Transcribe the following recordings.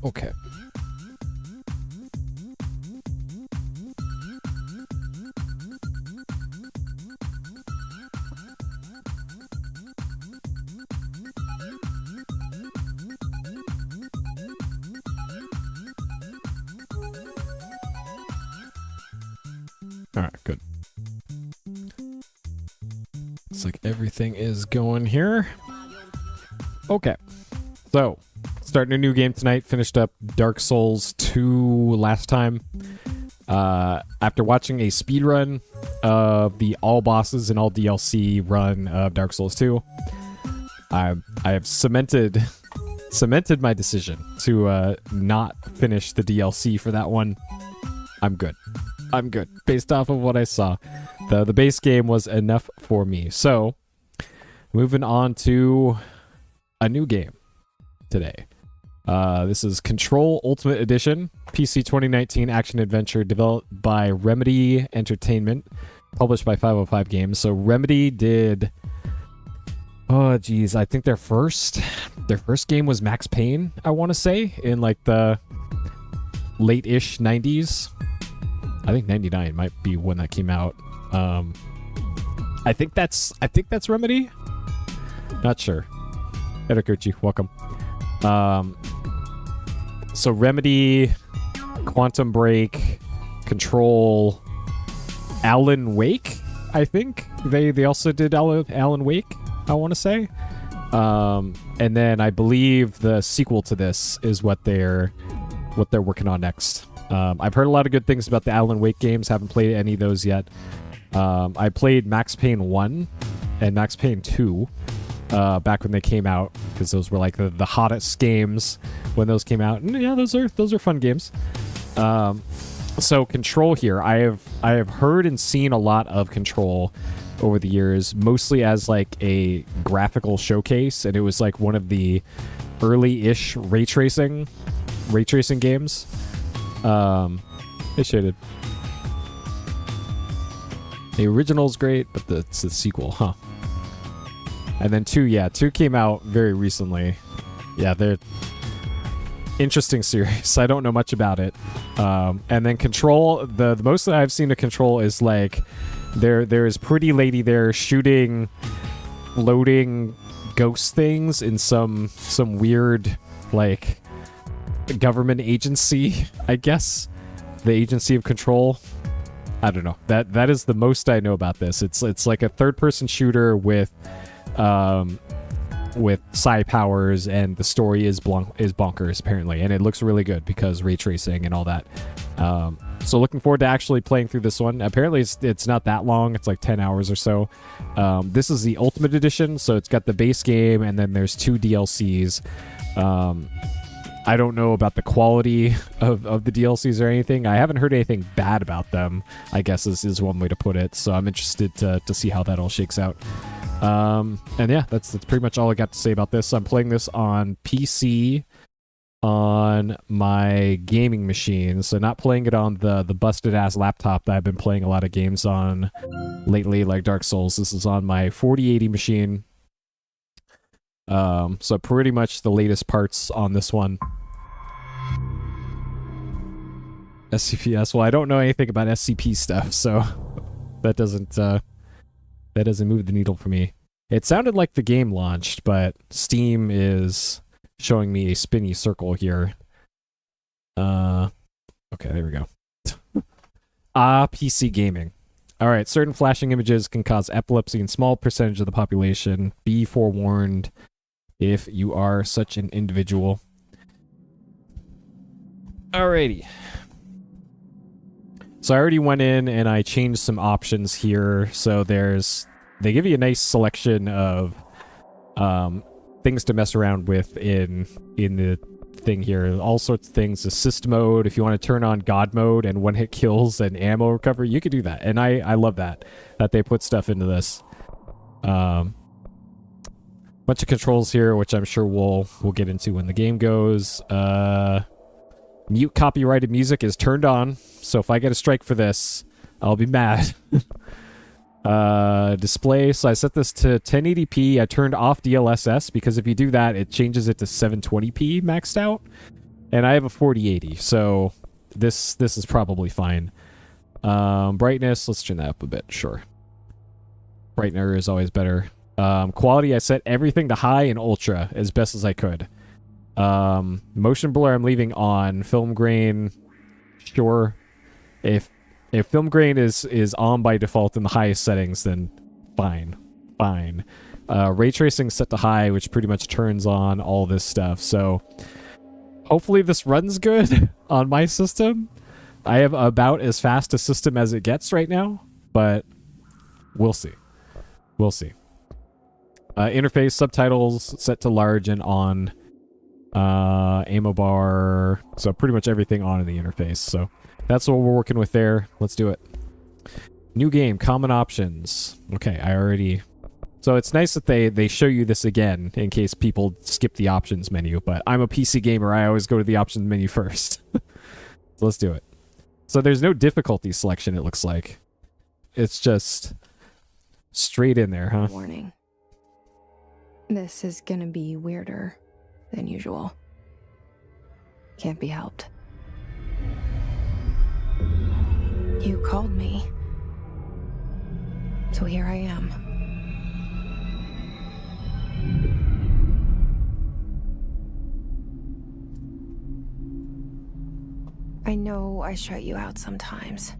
Okay. All right, good. Looks like everything is going here. Okay. So, starting a new game tonight. Finished up Dark Souls 2 last time. After watching a speedrun of the all bosses and all DLC run of Dark Souls 2, I have cemented my decision to not finish the DLC for that one. I'm good. Based off of what I saw, the base game was enough for me. So, moving on to a new game today. This is Control Ultimate Edition, PC 2019 action adventure developed by Remedy Entertainment, published by 505 Games. So Remedy did, oh geez, I think their first game was Max Payne, I want to say, in like the late-ish 90s. I think 99 might be when that came out. I think that's Remedy. Not sure. Edikuchi, welcome. So Remedy, Quantum Break, Control, Alan Wake, I think. They also did Alan Wake, I want to say. And then I believe the sequel to this is what they're working on next. I've heard a lot of good things about the Alan Wake games. Haven't played any of those yet. I played Max Payne 1 and Max Payne 2 back when they came out, because those were like the hottest games when those came out. And yeah, those are fun games. So Control here, I have heard and seen a lot of Control over the years, mostly as like a graphical showcase, and it was like one of the early-ish ray tracing games. It's shaded. The original's great, but it's the sequel, huh? And then 2 came out very recently. Yeah, they're interesting series. I don't know much about it. And then Control, the most that I've seen of Control is like there is pretty lady there shooting floating ghost things in some weird like government agency, I guess. The Agency of Control. I don't know. That is the most I know about this. It's like a third-person shooter with psi powers, and the story is bonkers apparently, and it looks really good because ray tracing and all that. So looking forward to actually playing through this one. Apparently it's not that long. It's like 10 hours or so. This is the Ultimate Edition, so it's got the base game and then there's 2 DLCs. I don't know about the quality of the DLCs or anything. I haven't heard anything bad about them, I guess is one way to put it. So I'm interested to see how that all shakes out. And yeah, that's pretty much all I got to say about this. I'm playing this on PC on my gaming machine, so not playing it on the busted ass laptop that I've been playing a lot of games on lately, like Dark Souls. This is on my 4080 machine. So pretty much the latest parts on this one. SCPS. Well, I don't know anything about SCP stuff, so that doesn't move the needle for me. It sounded like the game launched, but Steam is showing me a spinny circle here. Okay, there we go. PC gaming. All right, certain flashing images can cause epilepsy in small percentage of the population. Be forewarned if you are such an individual. Alrighty. So I already went in and I changed some options here. So they give you a nice selection of things to mess around with in the thing here. All sorts of things. Assist mode, if you want to turn on God mode and one hit kills and ammo recovery, you could do that. And I love that they put stuff into this. Bunch of controls here, which I'm sure we'll get into when the game goes. Mute copyrighted music is turned on, so if I get a strike for this, I'll be mad. Display, so I set this to 1080p. I turned off DLSS because if you do that, it changes it to 720p maxed out. And I have a 4080, so this is probably fine. Brightness, let's turn that up a bit, sure. Brightener is always better. Quality, I set everything to high and ultra as best as I could. Motion blur I'm leaving on. Film grain, sure. If film grain is on by default in the highest settings, then fine. Ray tracing set to high, which pretty much turns on all this stuff. So hopefully this runs good on my system. I have about as fast a system as it gets right now, but we'll see. Interface subtitles set to large and on. Ammo bar, so pretty much everything on in the interface. So that's what we're working with there. Let's do it. New game, common options. Okay, so it's nice that they show you this again in case people skip the options menu, but I'm a PC gamer. I always go to the options menu first. So let's do it. So there's no difficulty selection, it looks like. It's just straight in there, huh? Warning. This is gonna be weirder than usual. Can't be helped. You called me. So here I am. I know I shut you out sometimes.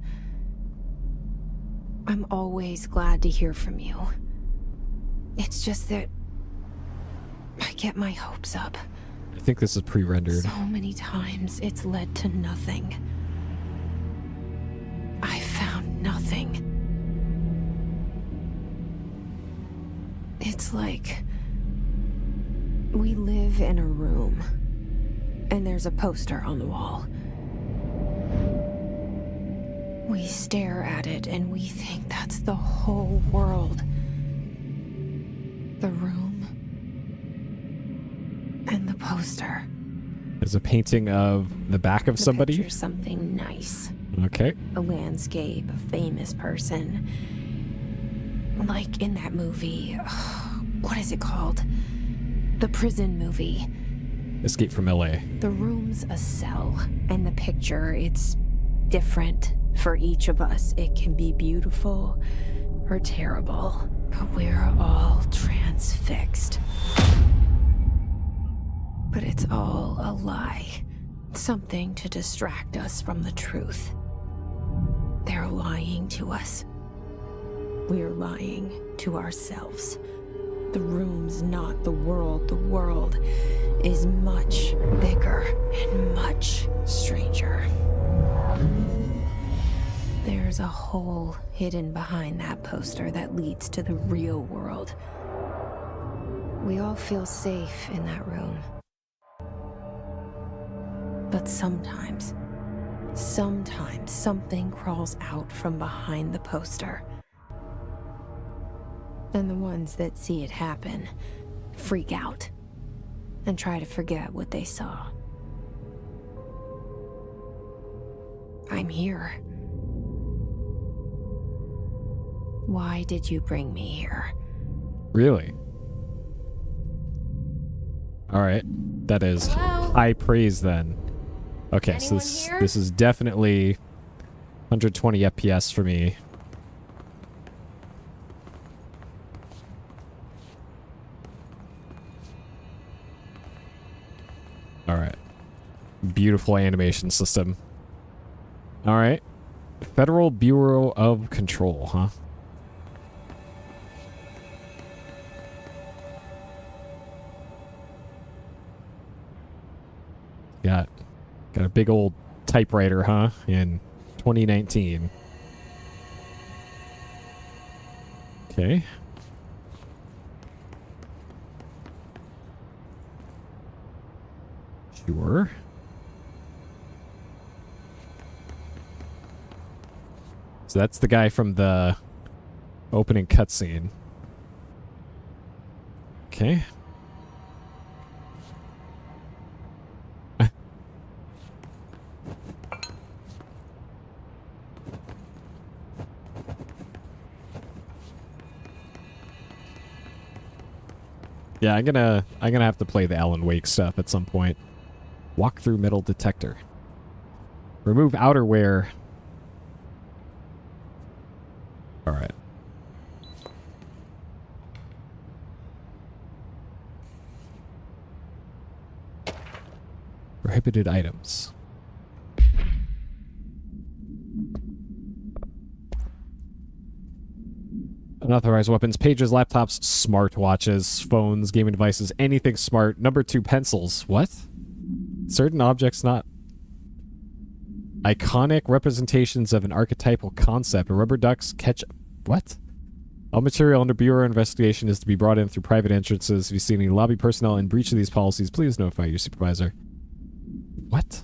I'm always glad to hear from you. It's just that I get my hopes up. I think this is pre-rendered. So many times it's led to nothing. I found nothing. It's like we live in a room and there's a poster on the wall. We stare at it and we think that's the whole world. The room and the poster. There's a painting of the back of somebody. Picture something nice. Okay. A landscape, a famous person. Like in that movie. What is it called? The prison movie. Escape from LA. The room's a cell, and the picture, it's different for each of us. It can be beautiful or terrible, but we're all transfixed. But it's all a lie. Something to distract us from the truth. They're lying to us. We're lying to ourselves. The room's not the world. The world is much bigger and much stranger. There's a hole hidden behind that poster that leads to the real world. We all feel safe in that room. But sometimes something crawls out from behind the poster. And the ones that see it happen freak out and try to forget what they saw. I'm here. Why did you bring me here? Really? All right. That is high praise then. Okay, so this is definitely 120 FPS for me. All right. Beautiful animation system. All right. Federal Bureau of Control, huh? Got a big old typewriter, huh? In 2019. Okay. Sure. So that's the guy from the opening cutscene. Okay. Yeah, I'm gonna have to play the Alan Wake stuff at some point. Walk through metal detector. Remove outerwear. All right. Prohibited items. Unauthorized weapons, pages, laptops, smartwatches, phones, gaming devices, anything smart. Number 2, pencils. What? Certain objects not iconic representations of an archetypal concept. Rubber ducks catch... What? All material under Bureau investigation is to be brought in through private entrances. If you see any lobby personnel in breach of these policies, please notify your supervisor. What?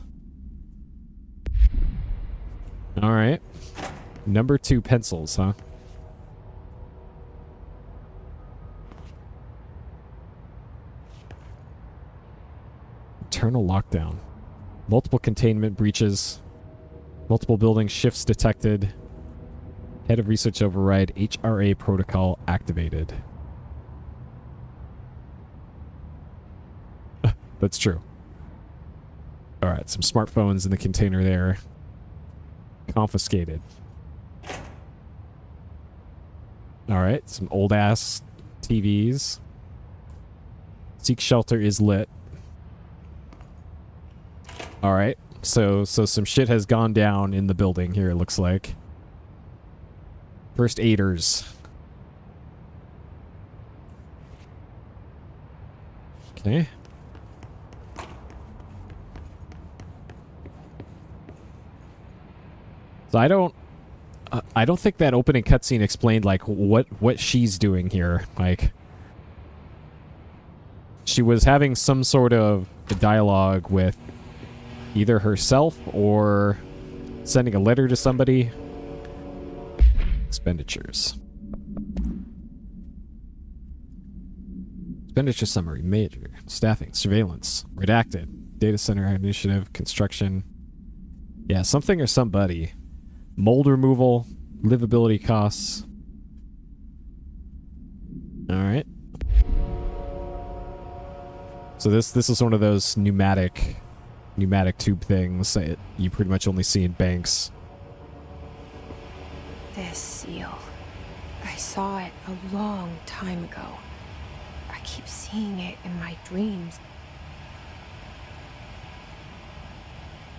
Alright. Number 2, pencils, huh? Internal lockdown. Multiple containment breaches. Multiple building shifts detected. Head of research override. HRA protocol activated. That's true. Alright, some smartphones in the container there. Confiscated. Alright, some old ass TVs. Seek shelter is lit. Alright, so some shit has gone down in the building here, it looks like. First aiders. Okay. So I don't think that opening cutscene explained like what she's doing here. Like she was having some sort of dialogue with either herself or sending a letter to somebody. Expenditures. Expenditure summary. Major. Staffing. Surveillance. Redacted. Data center initiative. Construction. Yeah, something or somebody. Mold removal. Livability costs. Alright. So this is one of those pneumatic tube things that you pretty much only see in banks. This seal. I saw it a long time ago. I keep seeing it in my dreams.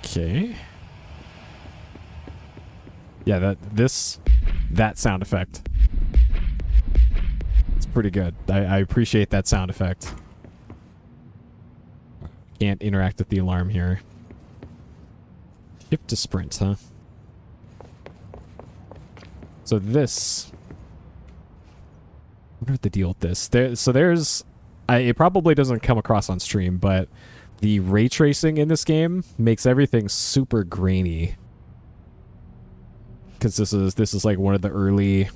Okay. Yeah, that sound effect. It's pretty good. I appreciate that sound effect. Can't interact with the alarm here. Shift to sprint, huh? So this... I wonder what the deal with this. There's... it probably doesn't come across on stream, but the ray tracing in this game makes everything super grainy. Because this is like one of the early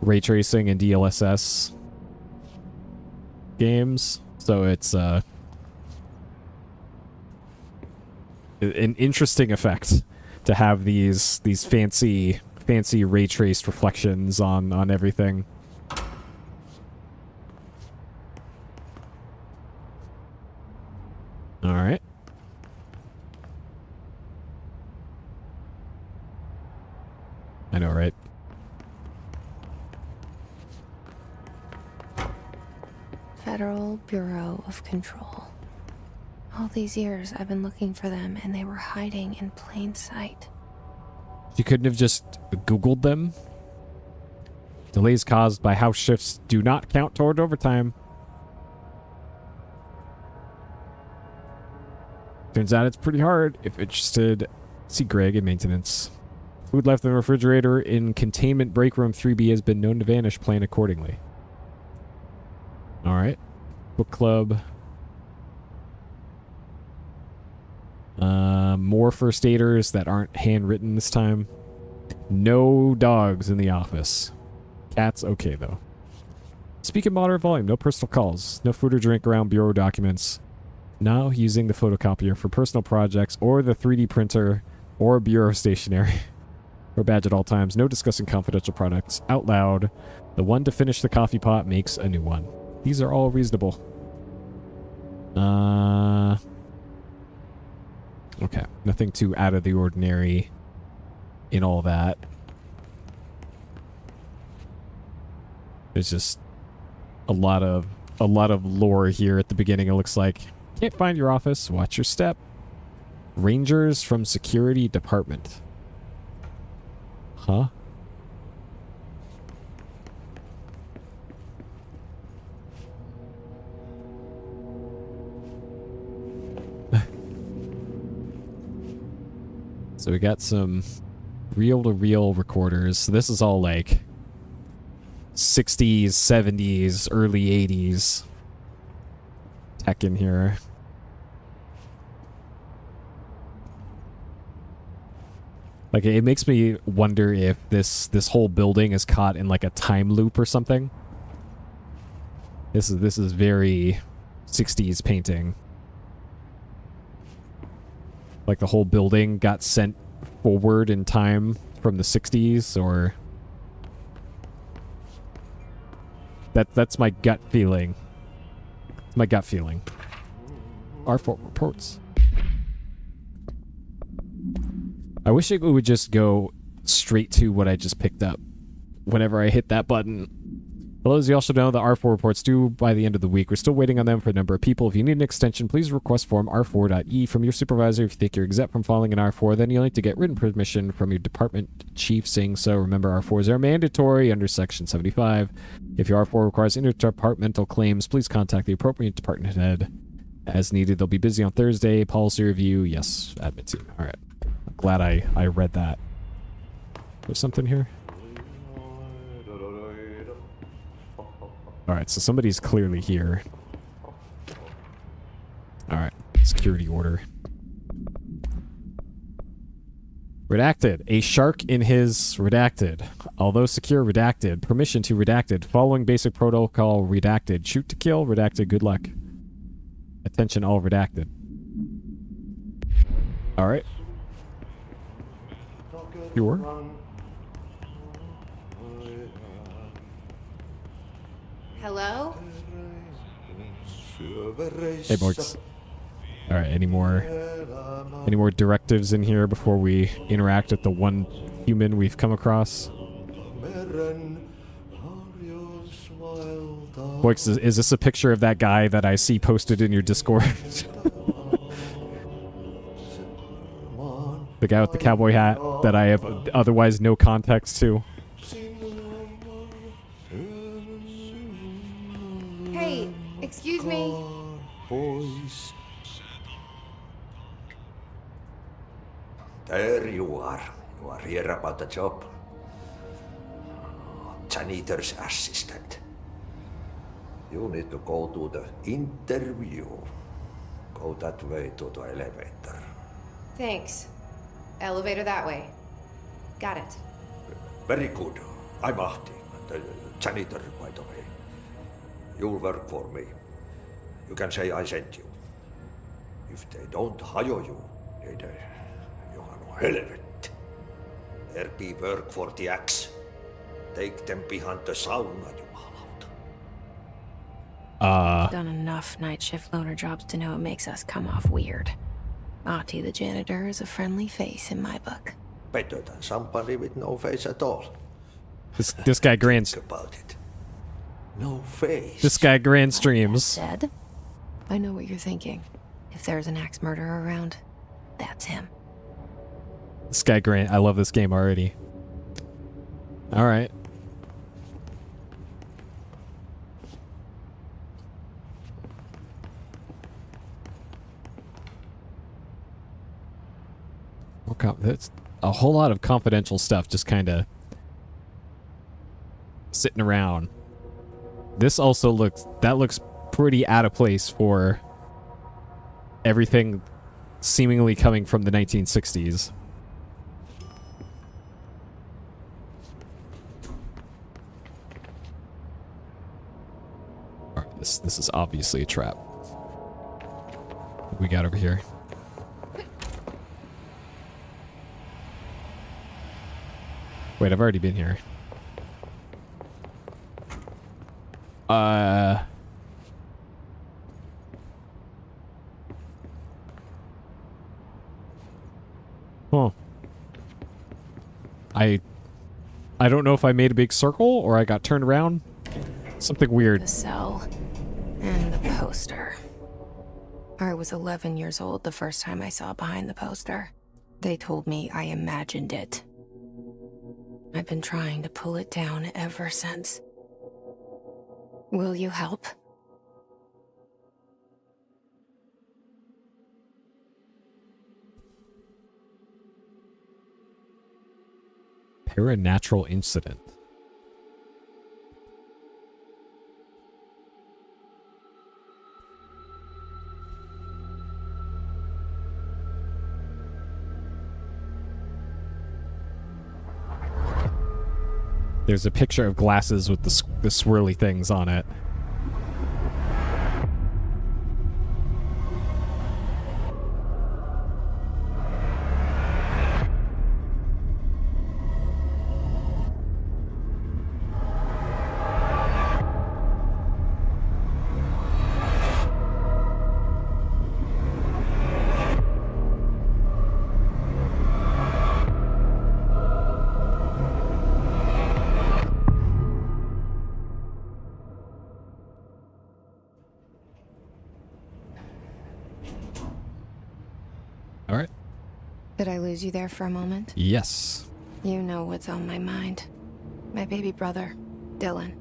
ray tracing and DLSS games. So it's an interesting effect to have these fancy ray traced reflections on everything. All right. I know, right? Federal Bureau of Control. All these years I've been looking for them and they were hiding in plain sight. You couldn't have just Googled them? Delays caused by house shifts do not count toward overtime. Turns out it's pretty hard. If interested, see Greg in maintenance. Food left in the refrigerator in containment break room 3B has been known to vanish. Plan accordingly. Alright. Book club. More first aiders that aren't handwritten this time. No dogs in the office. Cats okay though. Speak in moderate volume. No personal calls. No food or drink around bureau documents. Now using the photocopier for personal projects or the 3D printer or bureau stationery. Or badge at all times. No discussing confidential products out loud. The one to finish the coffee pot makes a new one. These are all reasonable. Okay. Nothing too out of the ordinary in all that. There's just a lot of lore here at the beginning, it looks like. Can't find your office. Watch your step. Rangers from Security Department. Huh? So we got some reel-to-reel recorders. So this is all like 60s, 70s, early 80s tech in here. Like, it makes me wonder if this whole building is caught in like a time loop or something. This is very 60s painting. Like the whole building got sent forward in time from the 60s, or that's my gut feeling. It's my gut feeling. R4 reports. I wish it would just go straight to what I just picked up whenever I hit that button. Hello, as you also know, the R4 reports due by the end of the week. We're still waiting on them for a number of people. If you need an extension, please request form R4.E from your supervisor. If you think you're exempt from filing an R4, then you'll need to get written permission from your department chief saying so. Remember, R4s are mandatory under Section 75. If your R4 requires interdepartmental claims, please contact the appropriate department head as needed. They'll be busy on Thursday. Policy review, yes, admin team. All right. I'm glad I read that. There's something here. Alright, so somebody's clearly here. Alright, security order. Redacted. A shark in his redacted. Although secure, redacted. Permission to redacted. Following basic protocol, redacted. Shoot to kill, redacted. Good luck. Attention, all redacted. Alright. Sure. Hello? Hey, boys. All right, any more directives in here before we interact with the one human we've come across? Boix, is this a picture of that guy that I see posted in your Discord? The guy with the cowboy hat that I have otherwise no context to. Hey, excuse me. There you are. You are here about the job. Janitor's assistant. You need to go to the interview. Go that way to the elevator. Thanks. Elevator that way. Got it. Very good. I'm Ahti, the janitor, by the way. You'll work for me. You can say I sent you. If they don't hire you, niin Johan on helvet. There be work for the axe. Take them behind the sauna, jumalauta. Done enough night shift loner jobs to know it makes us come off weird. Ahti the janitor is a friendly face in my book. Better than somebody with no face at all. This guy grand. Think about it. No face. This guy grand That streams. said, I know what you're thinking. If there's an axe murderer around, that's him. This guy grand. I love this game already. All right. That's a whole lot of confidential stuff just kind of sitting around. This also looks pretty out of place for everything seemingly coming from the 1960s. All right, this is obviously a trap. What we got over here? Wait, I've already been here. Huh. I don't know if I made a big circle or I got turned around. Something weird. The cell and the poster. I was 11 years old the first time I saw behind the poster. They told me I imagined it. I've been trying to pull it down ever since. Will you help? Paranatural incident. There's a picture of glasses with the swirly things on it. All right. Did I lose you there for a moment? Yes. You know what's on my mind. My baby brother, Dylan.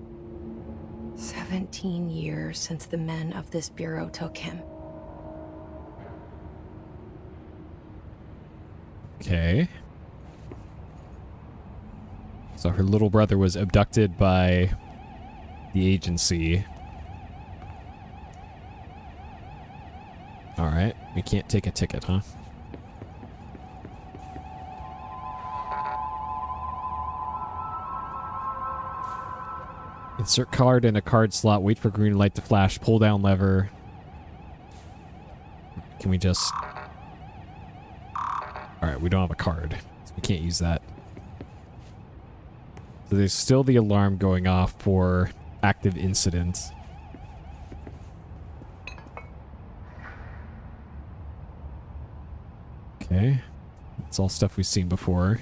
17 years since the men of this bureau took him. Okay. So her little brother was abducted by the agency. All right. We can't take a ticket, huh? Insert card in a card slot. Wait for green light to flash. Pull down lever. Can we just... Alright, we don't have a card. So we can't use that. So there's still the alarm going off for active incidents. Okay. It's all stuff we've seen before.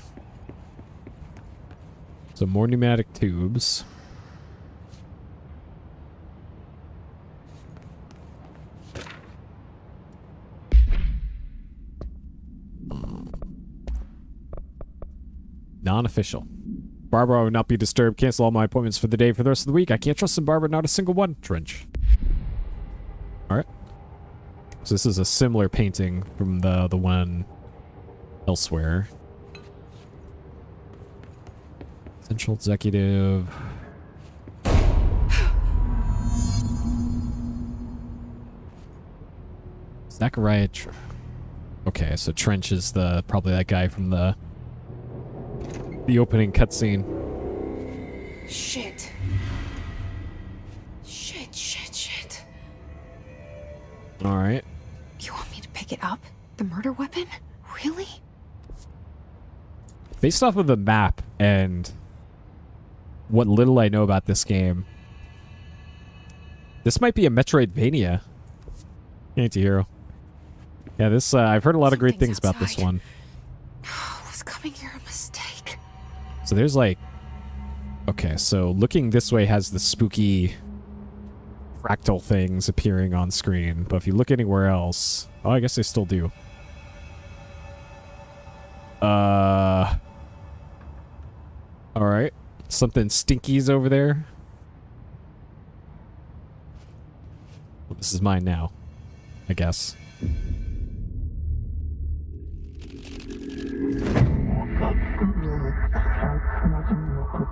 So more pneumatic tubes. Non-official. Barbara, I will not be disturbed. Cancel all my appointments for the day for the rest of the week. I can't trust in Barbara, not a single one. Trench. Alright. So this is a similar painting from the one elsewhere. Central Executive. Zachariah. Okay, so Trench is probably that guy from the opening cutscene. Shit. Shit. All right. You want me to pick it up? The murder weapon? Really? Based off of the map and what little I know about this game, this might be a Metroidvania. Anti-hero. Yeah, this I've heard a lot of great things about this one. Was coming here a mistake? So there's like... Okay, so looking this way has the spooky fractal things appearing on screen. But if you look anywhere else... Oh, I guess they still do. Alright. Something stinky's over there. Well, this is mine now, I guess. And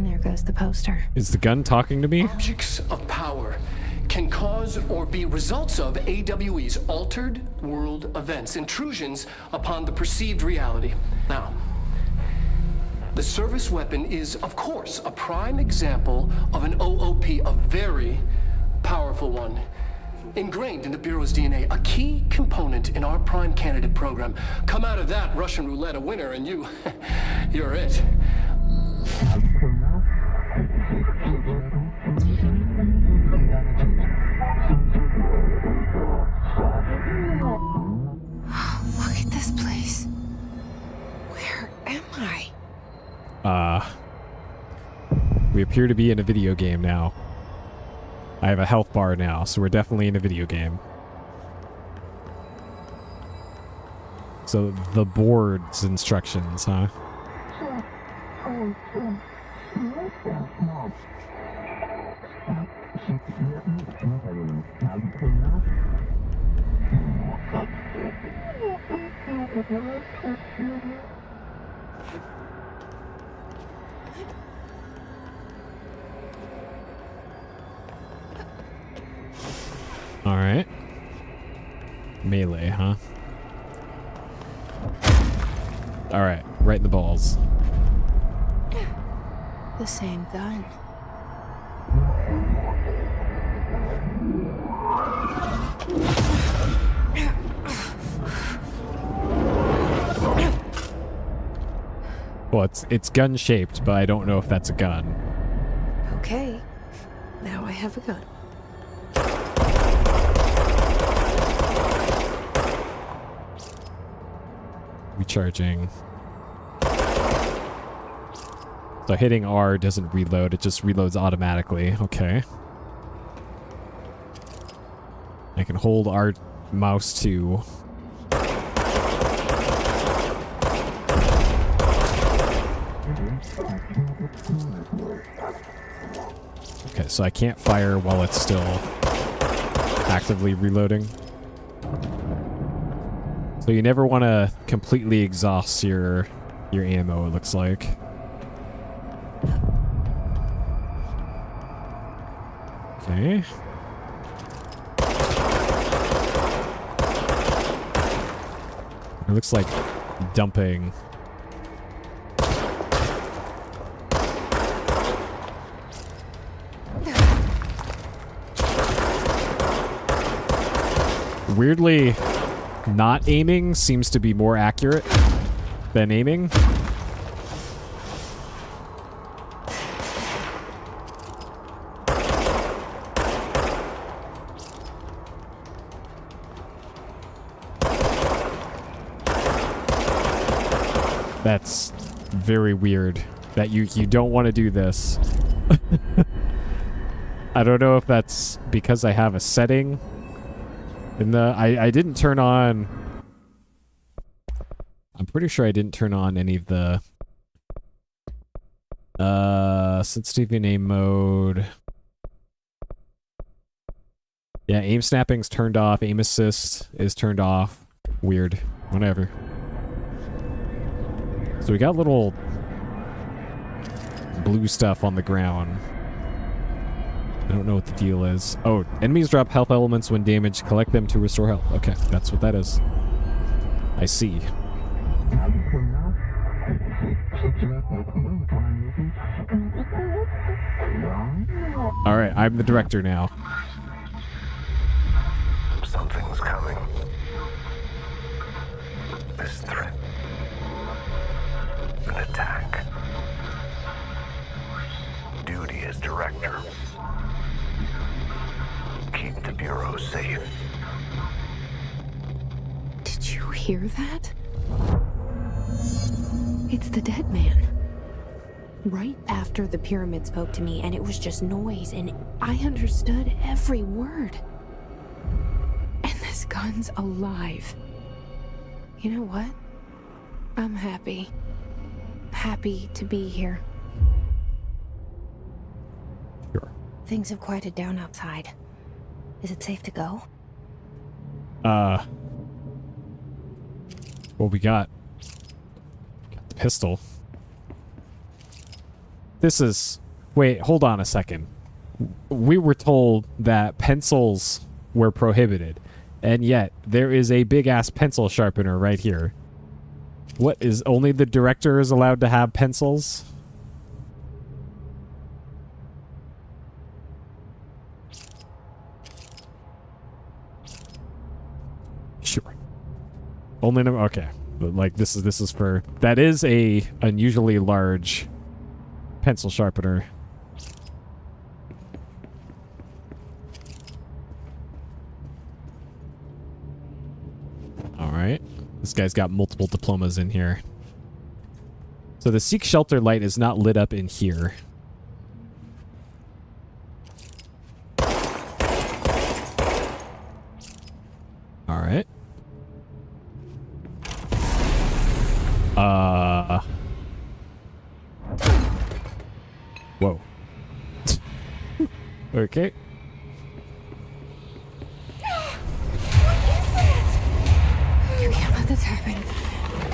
there goes the poster. Is the gun talking to me? Objects of power can cause or be results of AWE's altered world events, intrusions upon the perceived reality. Now, the service weapon is, of course, a prime example of an OOP, a very powerful one. Ingrained in the Bureau's DNA, a key component in our prime candidate program. Come out of that Russian roulette a winner and you're it. Look at this place. Where am I? We appear to be in a video game now. I have a health bar now, so we're definitely in a video game. So the board's instructions, huh? All right. Melee, huh? All right, right in the balls. The same gun. Well, it's gun shaped, but I don't know if that's a gun. Okay. Now I have a gun. Recharging. So hitting R doesn't reload, it just reloads automatically. Okay. I can hold R mouse to. Okay, so I can't fire while it's still actively reloading. So you never want to completely exhaust your ammo, it looks like. Okay. It looks like dumping. Weirdly, not aiming seems to be more accurate than aiming. That's very weird that you don't want to do this. I don't know if that's because I have a setting in the I didn't turn on. I'm pretty sure I didn't turn on any of the sensitivity and aim mode. Yeah, aim snapping's turned off, aim assist is turned off. Weird. Whatever. So we got little blue stuff on the ground. I don't know what the deal is. Oh, enemies drop health elements when damaged. Collect them to restore health. Okay, that's what that is. I see. Alright, I'm the director now. Something's coming. This threat. An attack. Duty as director. Keep the Bureau safe. Did you hear that? It's the dead man. Right after the pyramid spoke to me, and it was just noise, and I understood every word. And this gun's alive. You know what? I'm happy. Happy to be here. Sure. Things have quieted down outside. Is it safe to go? What we got? Got the pistol. This is... Wait, hold on a second. We were told that pencils were prohibited, and yet there is a big-ass pencil sharpener right here. What, is only the director is allowed to have pencils? Sure. Only no, okay. But like this is for, that is a unusually large pencil sharpener. All right. This guy's got multiple diplomas in here. So the seek shelter light is not lit up in here. All right. Whoa. Okay. You can't let this happen.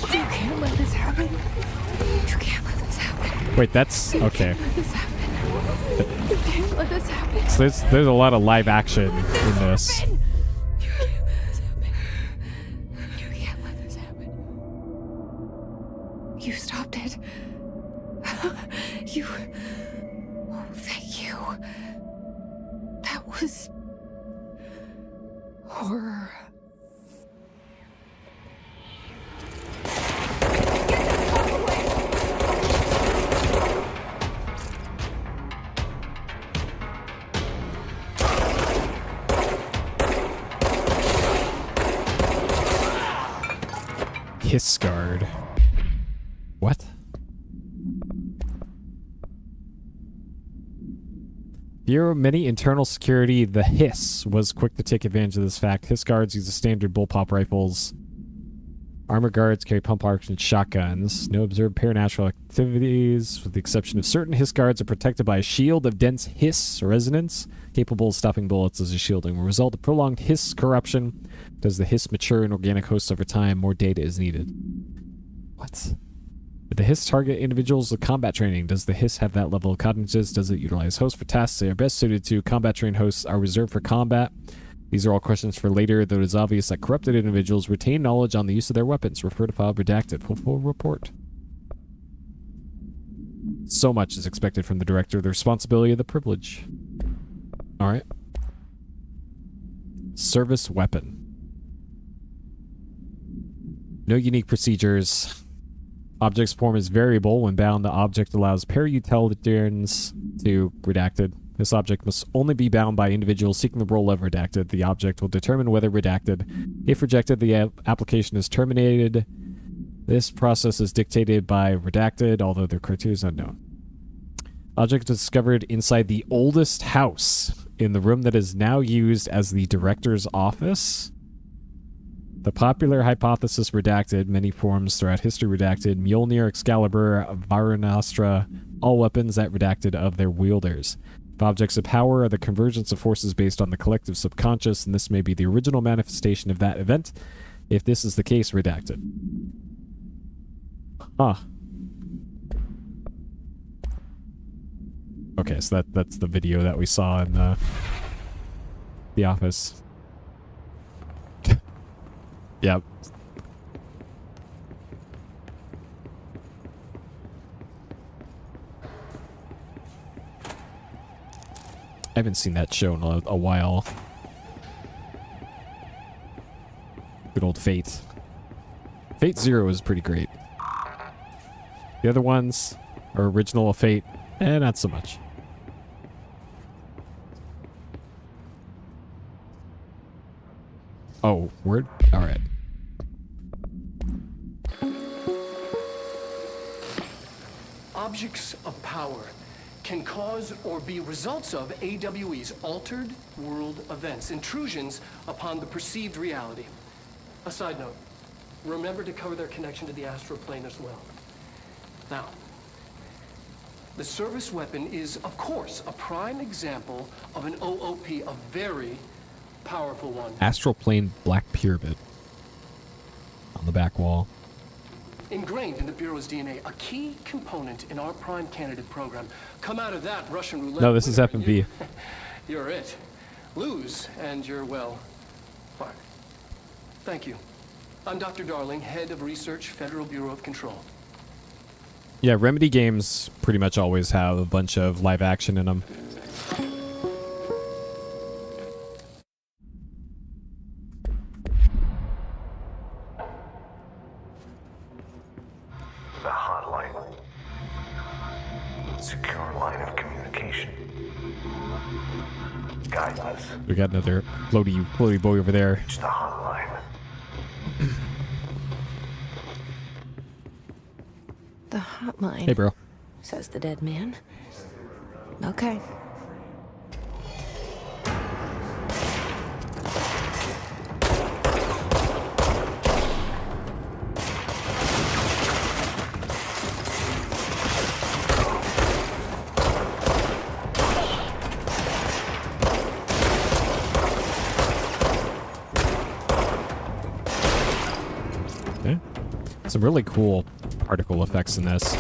You can't let this happen. You can't let this happen. Wait, that's okay. Let this happen. You can't let this happen. So there's a lot of live action in this. You can't let this happen. You can't let this happen. You stopped it. You... Oh, thank you. That was... horror. Hiss guard. What? Bureau of Many Internal Security, the Hiss, was quick to take advantage of this fact. Hiss guards use the standard bullpup rifles. Armor guards carry pump action shotguns. No observed paranatural activities, with the exception of certain Hiss guards are protected by a shield of dense Hiss resonance, capable of stopping bullets as a shielding. A result of prolonged Hiss corruption. Does the Hiss mature in organic hosts over time? More data is needed. What? Did the Hiss target individuals with combat training? Does the Hiss have that level of cognizance? Does it utilize hosts for tasks they are best suited to? Combat trained hosts are reserved for combat. These are all questions for later, though it is obvious that corrupted individuals retain knowledge on the use of their weapons. Refer to file redacted. Full report. So much is expected from the director. The responsibility of the privilege. Alright. Service weapon. No unique procedures. Object's form is variable. When bound, the object allows para-utilitarians to redacted. This object must only be bound by individuals seeking the role of redacted. The object will determine whether redacted. If rejected, the application is terminated. This process is dictated by redacted, although the criteria is unknown. Object discovered inside the oldest house in the room that is now used as the director's office. The popular hypothesis redacted, many forms throughout history redacted, Mjolnir, Excalibur, Varanastra, all weapons that redacted of their wielders. If objects of power are the convergence of forces based on the collective subconscious, and this may be the original manifestation of that event. If this is the case, redacted. Huh. Okay, so that's the video that we saw in the office. Yep. I haven't seen that show in a while. Good old Fate. Fate Zero is pretty great. The other ones are original of Fate, not so much. Oh, word? Alright. Objects of power can cause or be results of AWE's altered world events, intrusions upon the perceived reality. A side note, remember to cover their connection to the astral plane as well. Now, the service weapon is, of course, a prime example of an OOP, a very powerful one. Astral plane black pyramid on the back wall. Ingrained in the Bureau's DNA, a key component in our prime candidate program. Come out of that Russian roulette. No, this is winner, and FMV. You're it. Lose, and you're, well, fine. Thank you. I'm Dr. Darling, head of research, Federal Bureau of Control. Yeah, Remedy games pretty much always have a bunch of live action in them. The hotline. Secure line of communication. Guidance. We got another floaty boy over there. Reach the hotline. The hotline, Hey, bro. says the dead man. Okay. Okay. Some really cool particle effects in this.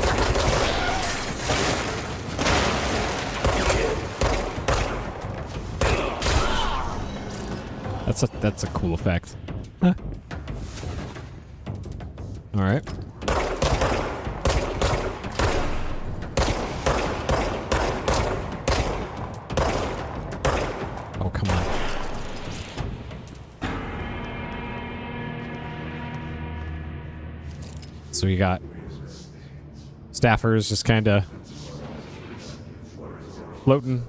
That's a cool effect. Huh. All right. Oh, come on. So you got staffers just kind of floating.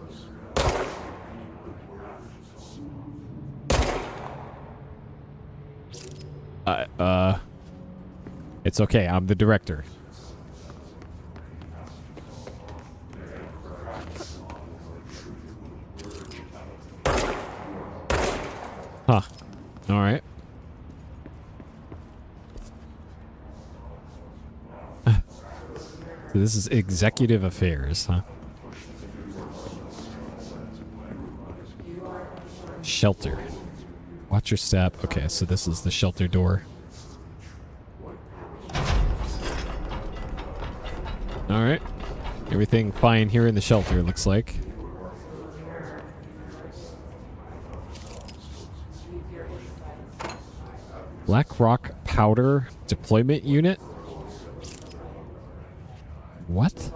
It's okay. I'm the director. Huh. All right. So this is executive affairs, huh? Shelter. Watch your step. Okay, so this is the shelter door. All right. Everything fine here in the shelter, it looks like. Black Rock Powder Deployment Unit? What?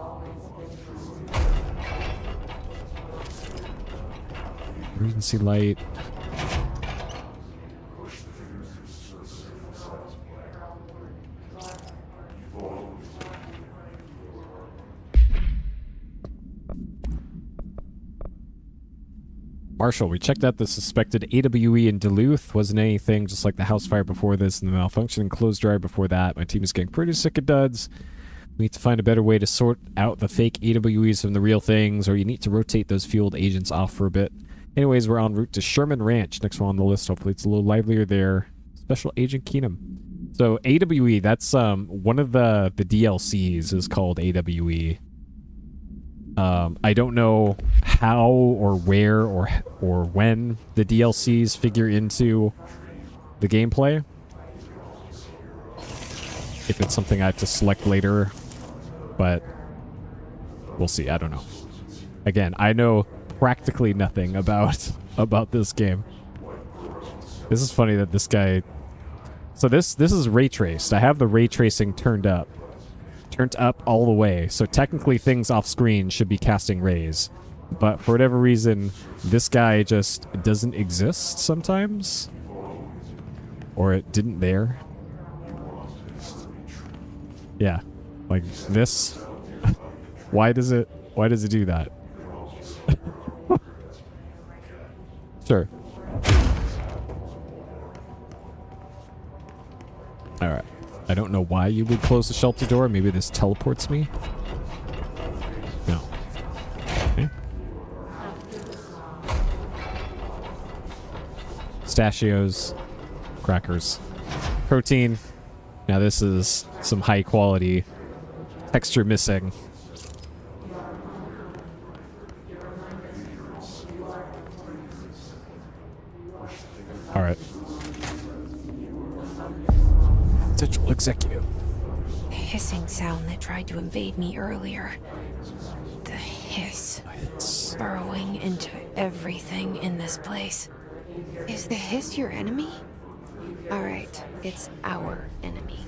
Emergency light. Marshall, we checked out the suspected AWE in Duluth. Wasn't anything, just like the house fire before this and the malfunctioning clothes dryer before that. My team is getting pretty sick of duds. We need to find a better way to sort out the fake AWEs from the real things, or you need to rotate those field agents off for a bit. Anyways, we're en route to Sherman Ranch. Next one on the list. Hopefully it's a little livelier there. Special Agent Keenum. So AWE, that's one of the DLCs is called AWE. I don't know how or where or when the DLCs figure into the gameplay. If it's something I have to select later, but we'll see. I don't know. Again, I know practically nothing about this game. This is funny that this guy. So this is ray traced. I have the ray tracing turned up all the way. So technically things off screen should be casting rays. But for whatever reason, this guy just doesn't exist sometimes. Or it didn't there. Yeah. Like this. Why does it do that? Sure. Alright. I don't know why you would close the shelter door. Maybe this teleports me? No. Okay. Pistachios. Crackers. Protein. Now this is some high quality. Texture missing. Confidential executive. The hissing sound that tried to invade me earlier. The hiss. It's... Burrowing into everything in this place. Is the hiss your enemy? Alright, it's our enemy.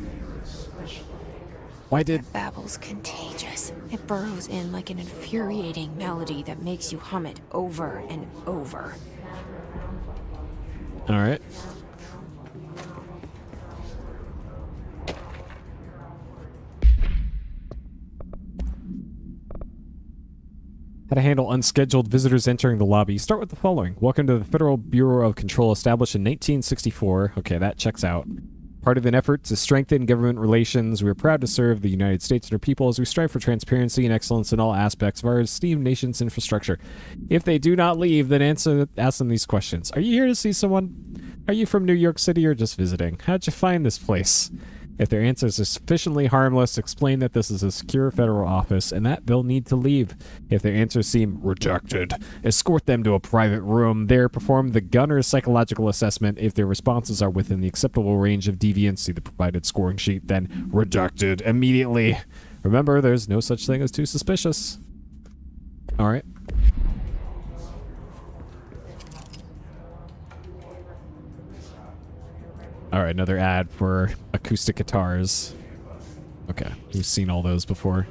Why did... Babble's contagious. It burrows in like an infuriating melody that makes you hum it over and over. Alright. How to handle unscheduled visitors entering the lobby. Start with the following. Welcome to the Federal Bureau of Control, established in 1964. Okay, that checks out. Part of an effort to strengthen government relations, we are proud to serve the United States and our people as we strive for transparency and excellence in all aspects of our esteemed nation's infrastructure. If they do not leave, then ask them these questions. Are you here to see someone? Are you from New York City or just visiting? How'd you find this place? If their answers are sufficiently harmless, explain that this is a secure federal office and that they'll need to leave. If their answers seem rejected, escort them to a private room. There, perform the gunner's psychological assessment. If their responses are within the acceptable range of deviance, see the provided scoring sheet, then rejected immediately. Remember, there's no such thing as too suspicious. All right. All right, another ad for acoustic guitars. Okay, we've seen all those before.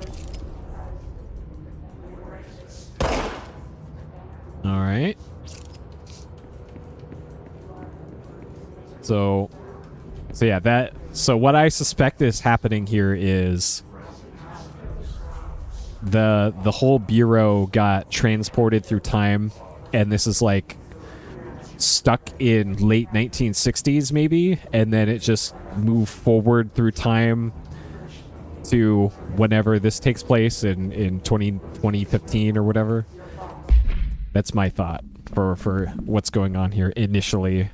All right. So yeah, so what I suspect is happening here is the whole bureau got transported through time, and this is like stuck in late 1960s maybe, and then it just moved forward through time to whenever this takes place in 2015 or whatever. That's my thought for what's going on here initially.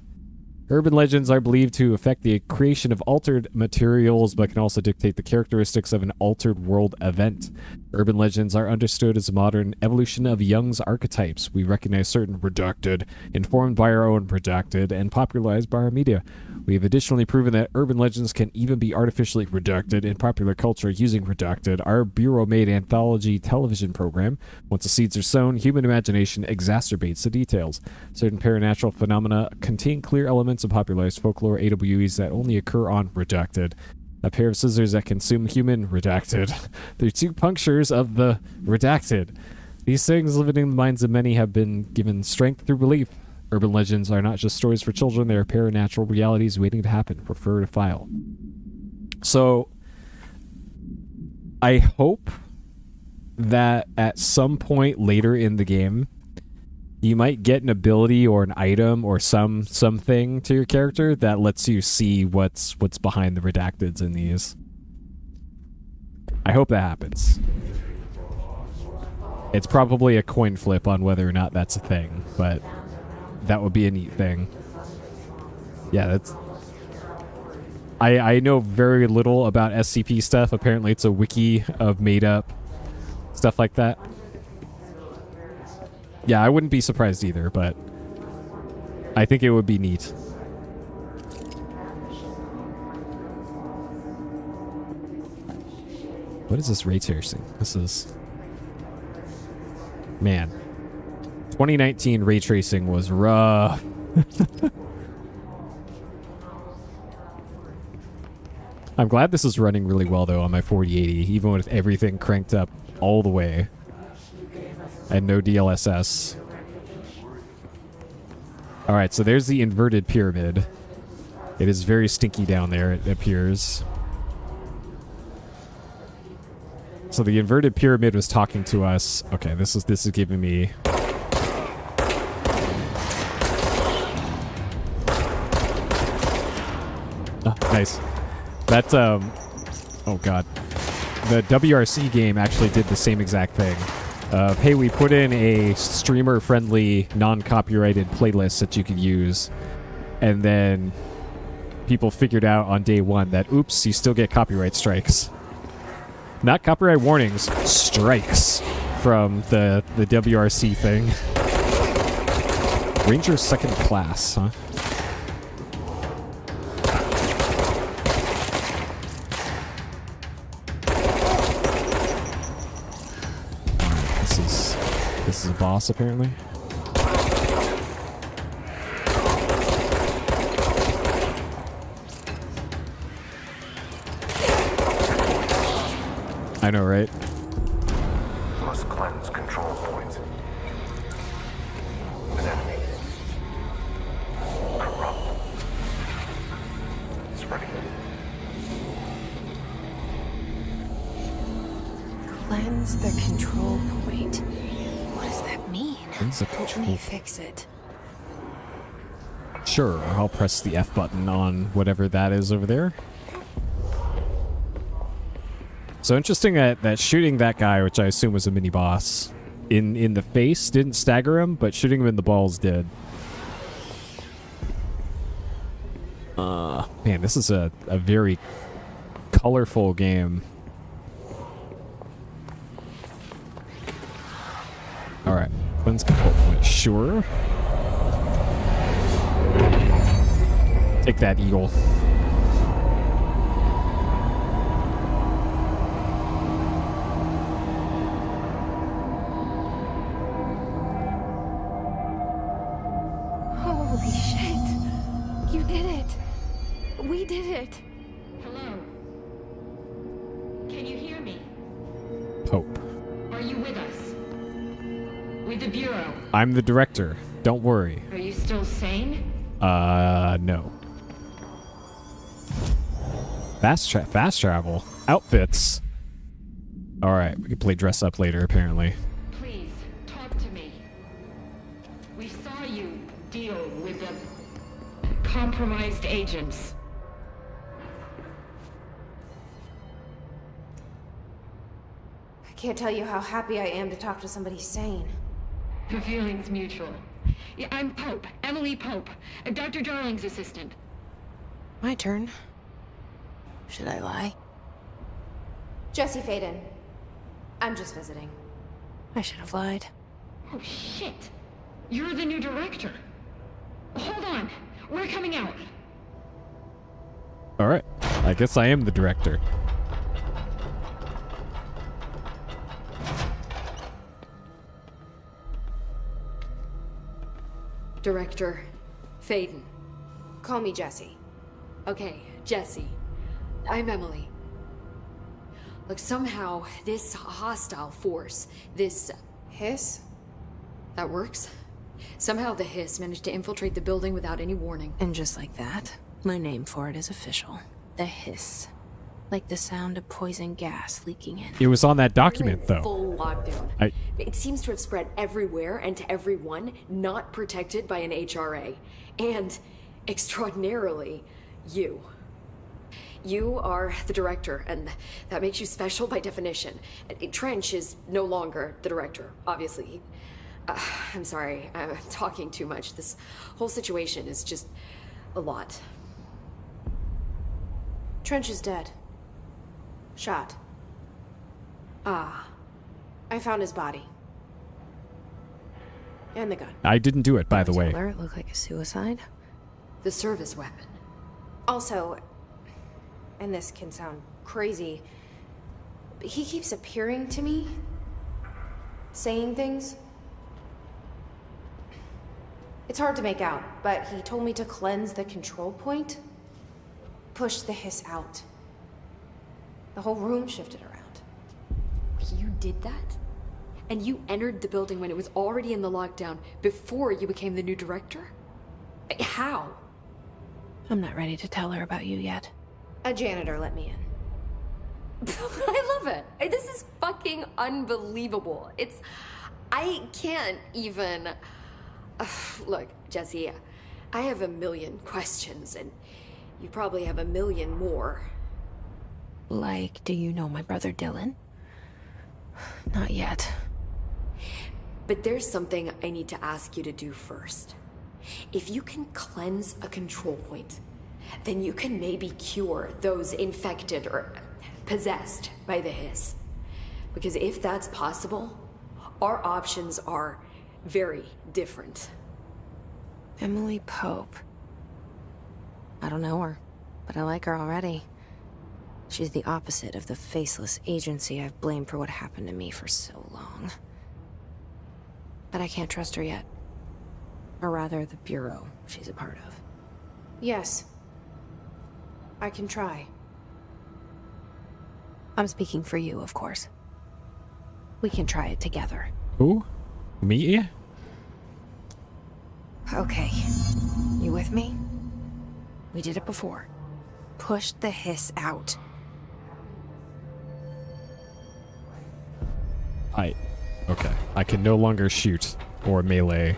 Urban legends are believed to affect the creation of altered materials, but can also dictate the characteristics of an altered world event. Urban legends are understood as a modern evolution of Jung's archetypes. We recognize certain redacted, informed by our own redacted, and popularized by our media. We have additionally proven that urban legends can even be artificially redacted in popular culture using redacted. Our bureau-made anthology television program, once the seeds are sown, human imagination exacerbates the details. Certain paranormal phenomena contain clear elements of popularized folklore AWEs that only occur on redacted. A pair of scissors that consume human redacted. They're two punctures of the redacted. These things living in the minds of many have been given strength through belief. Urban legends are not just stories for children, they are paranatural realities waiting to happen. Refer to file. So, I hope that at some point later in the game, you might get an ability or an item or something to your character that lets you see what's behind the redacteds in these. I hope that happens. It's probably a coin flip on whether or not that's a thing, but that would be a neat thing. Yeah, that's... I know very little about SCP stuff. Apparently it's a wiki of made-up stuff like that. Yeah, I wouldn't be surprised either, but I think it would be neat. What is this ray tracing? This is... Man. 2019 ray tracing was rough. I'm glad this is running really well, though, on my 4080, even with everything cranked up all the way. And no DLSS. Alright, so there's the inverted pyramid. It is very stinky down there, it appears. So the inverted pyramid was talking to us. Okay, this is giving me... Oh, nice. That, oh god. The WRC game actually did the same exact thing. Hey, we put in a streamer-friendly, non-copyrighted playlist that you could use, and then people figured out on day one that, oops, you still get copyright strikes. Not copyright warnings, strikes from the WRC thing. Ranger second class, huh? This is a boss apparently. I know, right? Must cleanse control points. An enemy. Corrupt. Spreading. Cleanse the control point. What does that mean? Cleanse the Help control me point. fix it. Sure, I'll press the F button on whatever that is over there. So interesting that shooting that guy, which I assume was a mini boss, in the face didn't stagger him, but shooting him in the balls did. Man, this is a very colorful game. Alright, cleanse control point. Sure. Take that, Eagle. Holy shit. You did it. We did it. Hello? Can you hear me? Pope. Are you with us? With the Bureau? I'm the director. Don't worry. Are you still sane? No. Fast travel. Outfits. Alright, we can play dress up later, apparently. Please, talk to me. We saw you deal with the compromised agents. I can't tell you how happy I am to talk to somebody sane. The feeling's mutual. Yeah, I'm Pope, Emily Pope, Dr. Darling's assistant. My turn. Should I lie? Jesse Faden. I'm just visiting. I should have lied. Oh, shit. You're the new director. Hold on. We're coming out. Alright. I guess I am the director. Director Faden. Call me Jesse. Okay, Jesse. I'm Emily. Look, somehow this hostile force, this... Hiss? that works? Somehow the Hiss managed to infiltrate the building without any warning. And just like that, my name for it is official. The hiss. Like the sound of poison gas leaking in. It was on that We're document, in though. full lockdown. It seems to have spread everywhere and to everyone not protected by an HRA. And, extraordinarily, you. You are the director, and that makes you special by definition. Trench is no longer the director, obviously. I'm sorry, I'm talking too much. This whole situation is just a lot. Trench is dead. Shot. Ah, I found his body. And the gun. I didn't do it, by the way. Tell her it looked like a suicide. the service weapon. Also, and this can sound crazy, but he keeps appearing to me, saying things. It's hard to make out, but he told me to cleanse the control point, push the hiss out. The whole room shifted around. You did that? And you entered the building when it was already in the lockdown before you became the new director? How? I'm not ready to tell her about you yet. A janitor let me in. I love it. This is fucking unbelievable. I can't even... Look, Jesse, I have a million questions, and you probably have a million more. Like, do you know my brother Dylan? Not yet. But there's something I need to ask you to do first. If you can cleanse a control point, then you can maybe cure those infected or possessed by the hiss. Because if that's possible, our options are very different. Emily Pope. I don't know her, but I like her already. She's the opposite of the faceless agency I've blamed for what happened to me for so long. But I can't trust her yet. Or rather, the Bureau she's a part of. Yes. I can try. I'm speaking for you, of course. We can try it together. Who? Me? Okay. You with me? We did it before. Push the hiss out. Okay. I can no longer shoot or melee.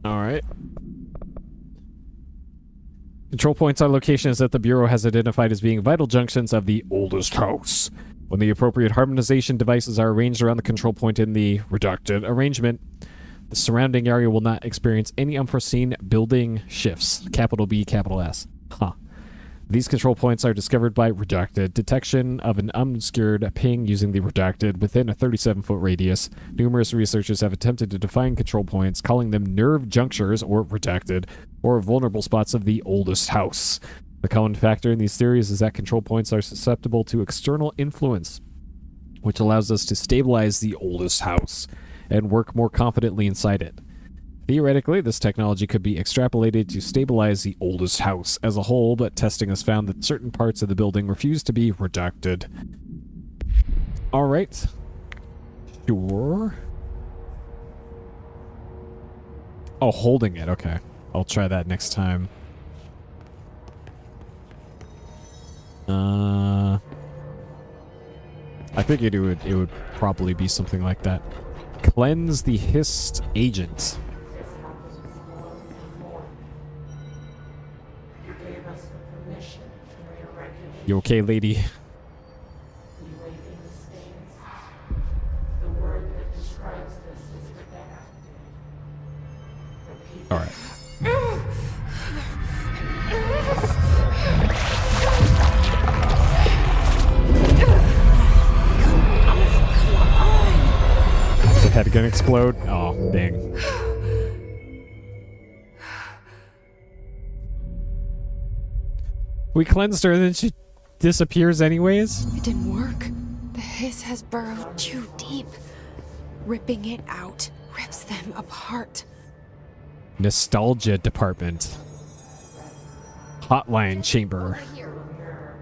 Alright. Control points are locations that the Bureau has identified as being vital junctions of the oldest house. When the appropriate harmonization devices are arranged around the control point in the redacted arrangement, the surrounding area will not experience any unforeseen building shifts. Capital B, capital S. Huh. These control points are discovered by redacted detection of an unobscured ping using the redacted within a 37-foot radius. Numerous researchers have attempted to define control points, calling them nerve junctures or redacted, or vulnerable spots of the oldest house. The common factor in these theories is that control points are susceptible to external influence, which allows us to stabilize the oldest house and work more confidently inside it. Theoretically, this technology could be extrapolated to stabilize the oldest house as a whole, but testing has found that certain parts of the building refuse to be redacted. Alright. Sure. Oh, holding it. Okay. I'll try that next time. I figured it would probably be something like that. Cleanse the hissed agent. You okay, lady? All right. Is the head gonna explode? Oh, dang. We cleansed her and then she disappears anyways? It didn't work. The hiss has burrowed too deep. Ripping it out rips them apart. Nostalgia department. Hotline chamber. Over here.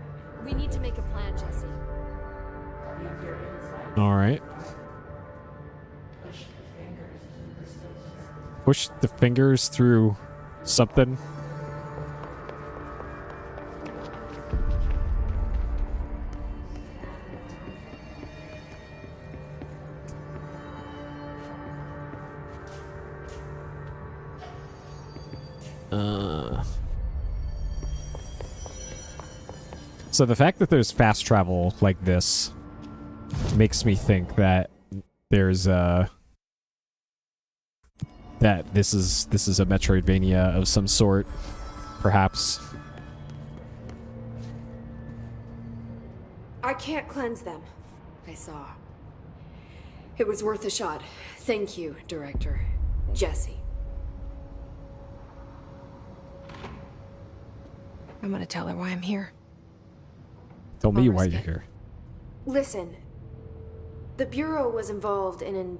We need to make a plan, Jesse. Alright. Push the fingers through something. So the fact that there's fast travel like this makes me think that there's that this is a Metroidvania of some sort, perhaps. I can't cleanse them. I saw. It was worth a shot. Thank you, Director. Jesse. I'm gonna tell her why I'm here. Tell me I'll why risk you're it. here. Listen, the Bureau was involved in an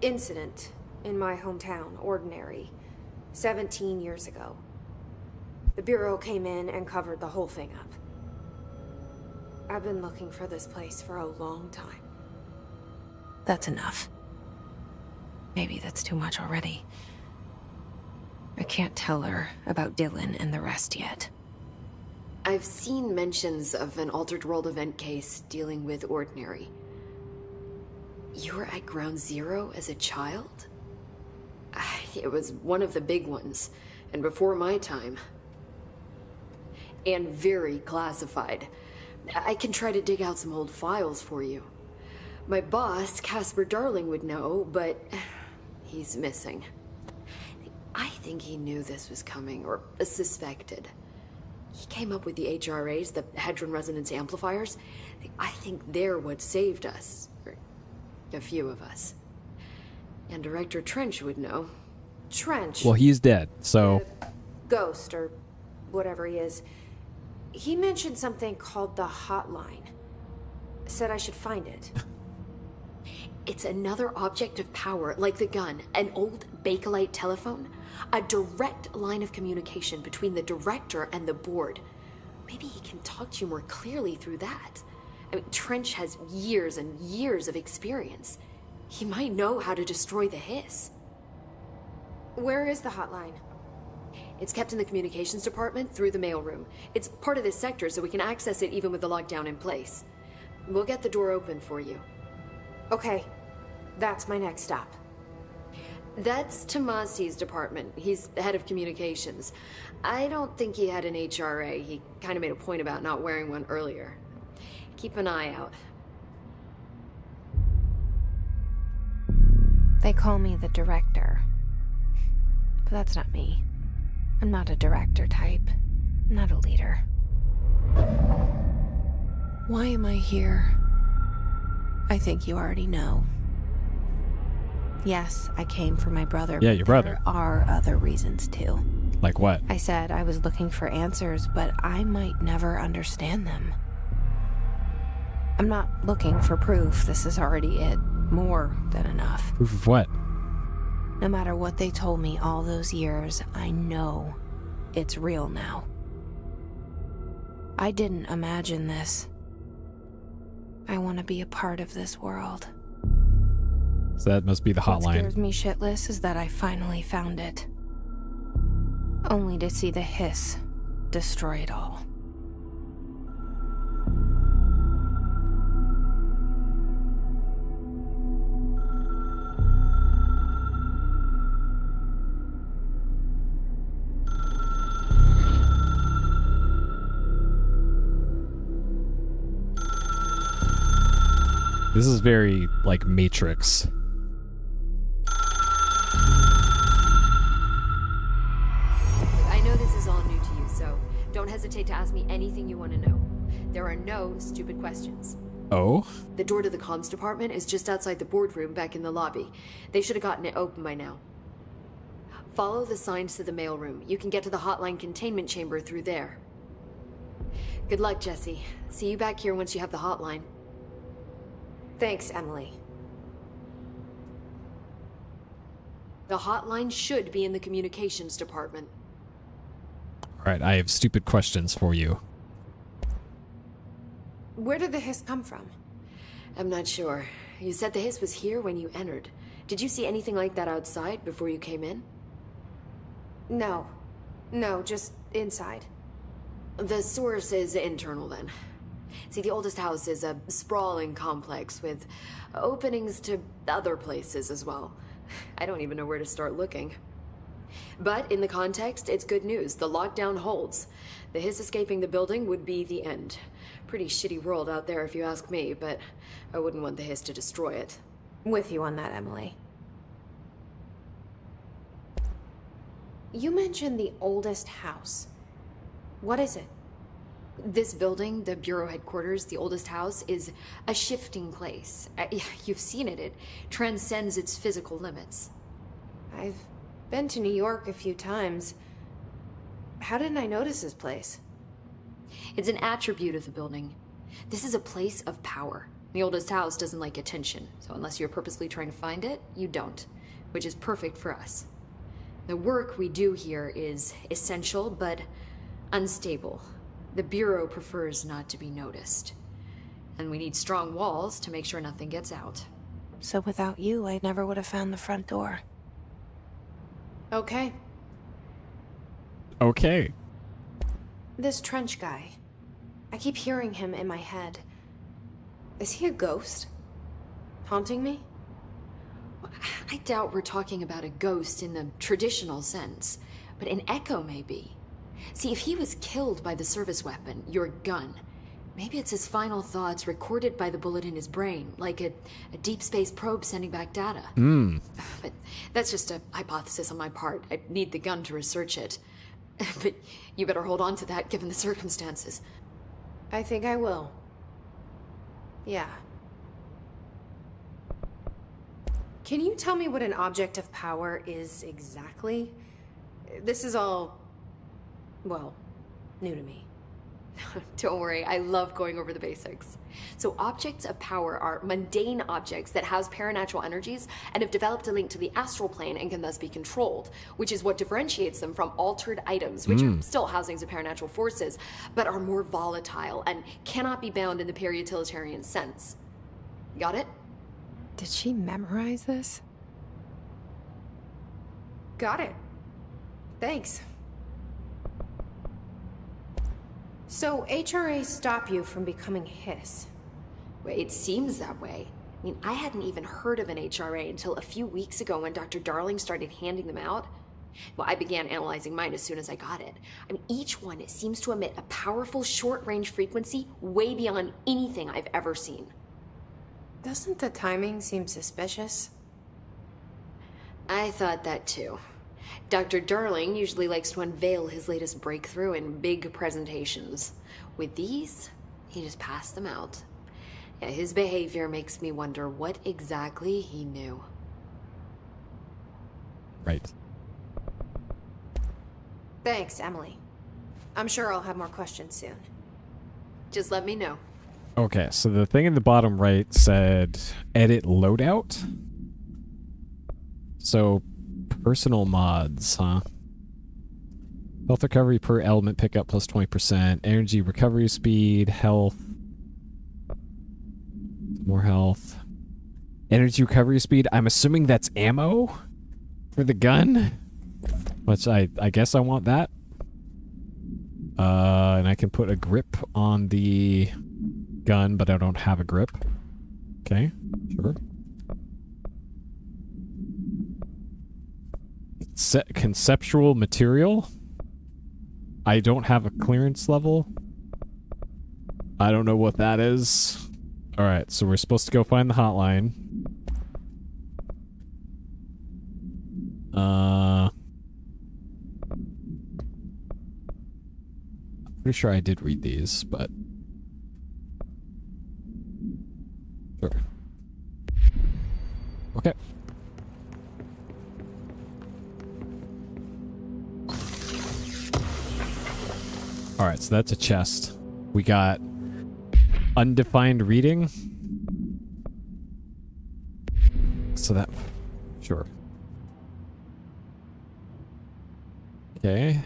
incident in my hometown, Ordinary, 17 years ago. The Bureau came in and covered the whole thing up. I've been looking for this place for a long time. That's enough. Maybe that's too much already. I can't tell her about Dylan and the rest yet. I've seen mentions of an Altered World event case dealing with Ordinary. You were at Ground Zero as a child? It was one of the big ones, and before my time. And very classified. I can try to dig out some old files for you. My boss, Casper Darling, would know, but he's missing. I think he knew this was coming, or suspected. He came up with the HRAs, the Hadron Resonance Amplifiers. I think they're what saved us. Or a few of us. And Director Trench would know. Trench. Well, he's dead, so... Ghost, or whatever he is. He mentioned something called the Hotline. said I should find it. It's another object of power, like the gun, an old Bakelite telephone, a direct line of communication between the director and the board. Maybe he can talk to you more clearly through that. I mean, Trench has years and years of experience. He might know how to destroy the hiss. Where is the hotline? It's kept in the communications department through the mailroom. It's part of this sector, so we can access it even with the lockdown in place. We'll get the door open for you. Okay, that's my next stop. That's Tomasi's department. He's the head of communications. I don't think he had an HRA. He kind of made a point about not wearing one earlier. Keep an eye out. They call me the director. But that's not me. I'm not a director type. I'm not a leader. Why am I here? I think you already know. Yes, I came for my brother. Yeah, but your brother. There are other reasons too. Like what? I said I was looking for answers, but I might never understand them. I'm not looking for proof. This is already it. More than enough. Proof of what? No matter what they told me all those years, I know it's real now. I didn't imagine this. I want to be a part of this world. So that must be the What hotline. scares me shitless is that I finally found it. Only to see the hiss destroy it all. This is very, like, Matrix. I know this is all new to you, so don't hesitate to ask me anything you want to know. There are no stupid questions. Oh? The door to the comms department is just outside the boardroom back in the lobby. They should have gotten it open by now. Follow the signs to the mailroom. You can get to the hotline containment chamber through there. Good luck, Jesse. See you back here once you have the hotline. Thanks, Emily. The hotline should be in the communications department. Alright, I have stupid questions for you. Where did the hiss come from? I'm not sure. You said the hiss was here when you entered. Did you see anything like that outside before you came in? No. No, just inside. The source is internal then. See, the oldest house is a sprawling complex with openings to other places as well. I don't even know where to start looking. But in the context, it's good news. The lockdown holds. The hiss escaping the building would be the end. Pretty shitty world out there if you ask me, but I wouldn't want the hiss to destroy it. With you on that, Emily. You mentioned the oldest house. What is it? This building, the Bureau headquarters, the oldest house, is a shifting place. You've seen it. It transcends its physical limits. I've been to New York a few times. How didn't I notice this place? It's an attribute of the building. This is a place of power. The oldest house doesn't like attention, so unless you're purposely trying to find it, you don't, which is perfect for us. The work we do here is essential, but unstable. The Bureau prefers not to be noticed. And we need strong walls to make sure nothing gets out. So without you, I never would have found the front door. Okay. Okay. This Trench guy. I keep hearing him in my head. Is he a ghost? Haunting me? I doubt we're talking about a ghost in the traditional sense, but an echo maybe. See, if he was killed by the service weapon, your gun, maybe it's his final thoughts recorded by the bullet in his brain, like a deep space probe sending back data. But that's just a hypothesis on my part. I need the gun to research it. But you better hold on to that given the circumstances. I think I will. Yeah. Can you tell me what an object of power is exactly? This is all, well, new to me. Don't worry, I love going over the basics. So objects of power are mundane objects that house paranatural energies and have developed a link to the astral plane and can thus be controlled, which is what differentiates them from altered items, which are still housings of paranatural forces, but are more volatile and cannot be bound in the pure utilitarian sense. Got it? Did she memorize this? Got it. Thanks. So, HRA stop you from becoming Hiss? Well, it seems that way. I mean, I hadn't even heard of an HRA until a few weeks ago when Dr. Darling started handing them out. Well, I began analyzing mine as soon as I got it. I mean, each one seems to emit a powerful short-range frequency way beyond anything I've ever seen. Doesn't the timing seem suspicious? I thought that too. Dr. Darling usually likes to unveil his latest breakthrough in big presentations. With these, he just passed them out. Yeah, his behavior makes me wonder what exactly he knew. Right. Thanks, Emily. I'm sure I'll have more questions soon. Just let me know. Okay, so the thing in the bottom right said edit loadout. So personal mods, huh? Health recovery per element pickup plus 20%. Energy recovery speed, health. More health. Energy recovery speed. I'm assuming that's ammo for the gun. Which I guess I want that. And I can put a grip on the gun, but I don't have a grip. Okay, sure. Conceptual material. I don't have a clearance level. I don't know what that is. Alright, so we're supposed to go find the hotline. I'm pretty sure I did read these, but sure. Okay. Alright, so that's a chest. We got undefined reading. So that... Sure. Okay.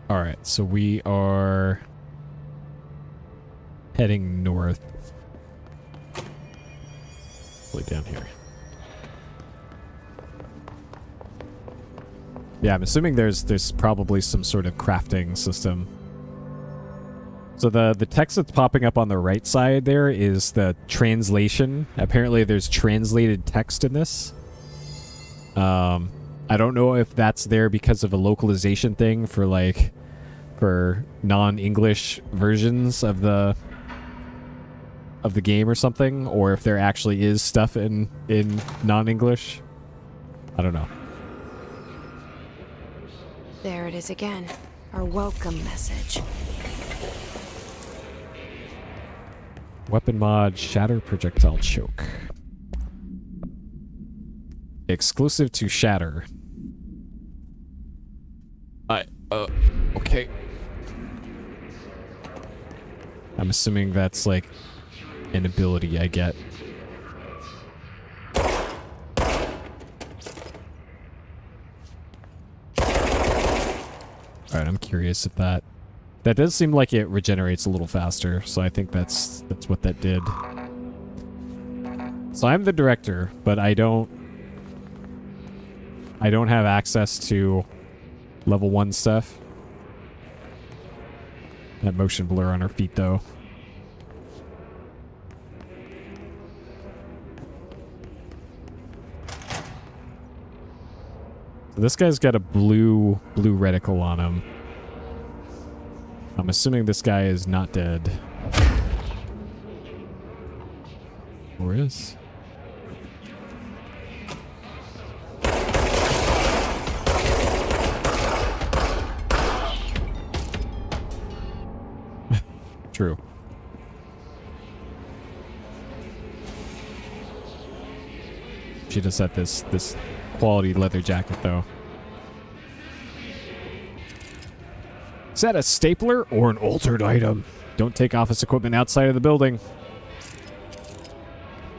Alright, so we are heading north. Down here. Yeah, I'm assuming there's probably some sort of crafting system. So the text that's popping up on the right side there is the translation. Apparently there's translated text in this. I don't know if that's there because of a localization thing for non-English versions of the game or something, or if there actually is stuff in non-English. I don't know. There it is again. Our welcome message. Weapon mod, Shatter Projectile Choke. Exclusive to Shatter. Okay. I'm assuming that's like an ability I get. Alright, I'm curious if that does seem like it regenerates a little faster, so I think that's what that did. So I'm the director, but I don't have access to level 1 stuff. That motion blur on her feet though. This guy's got a blue reticle on him. I'm assuming this guy is not dead. Or is? True. She just had this quality leather jacket, though. Is that a stapler or an altered item? Don't take office equipment outside of the building.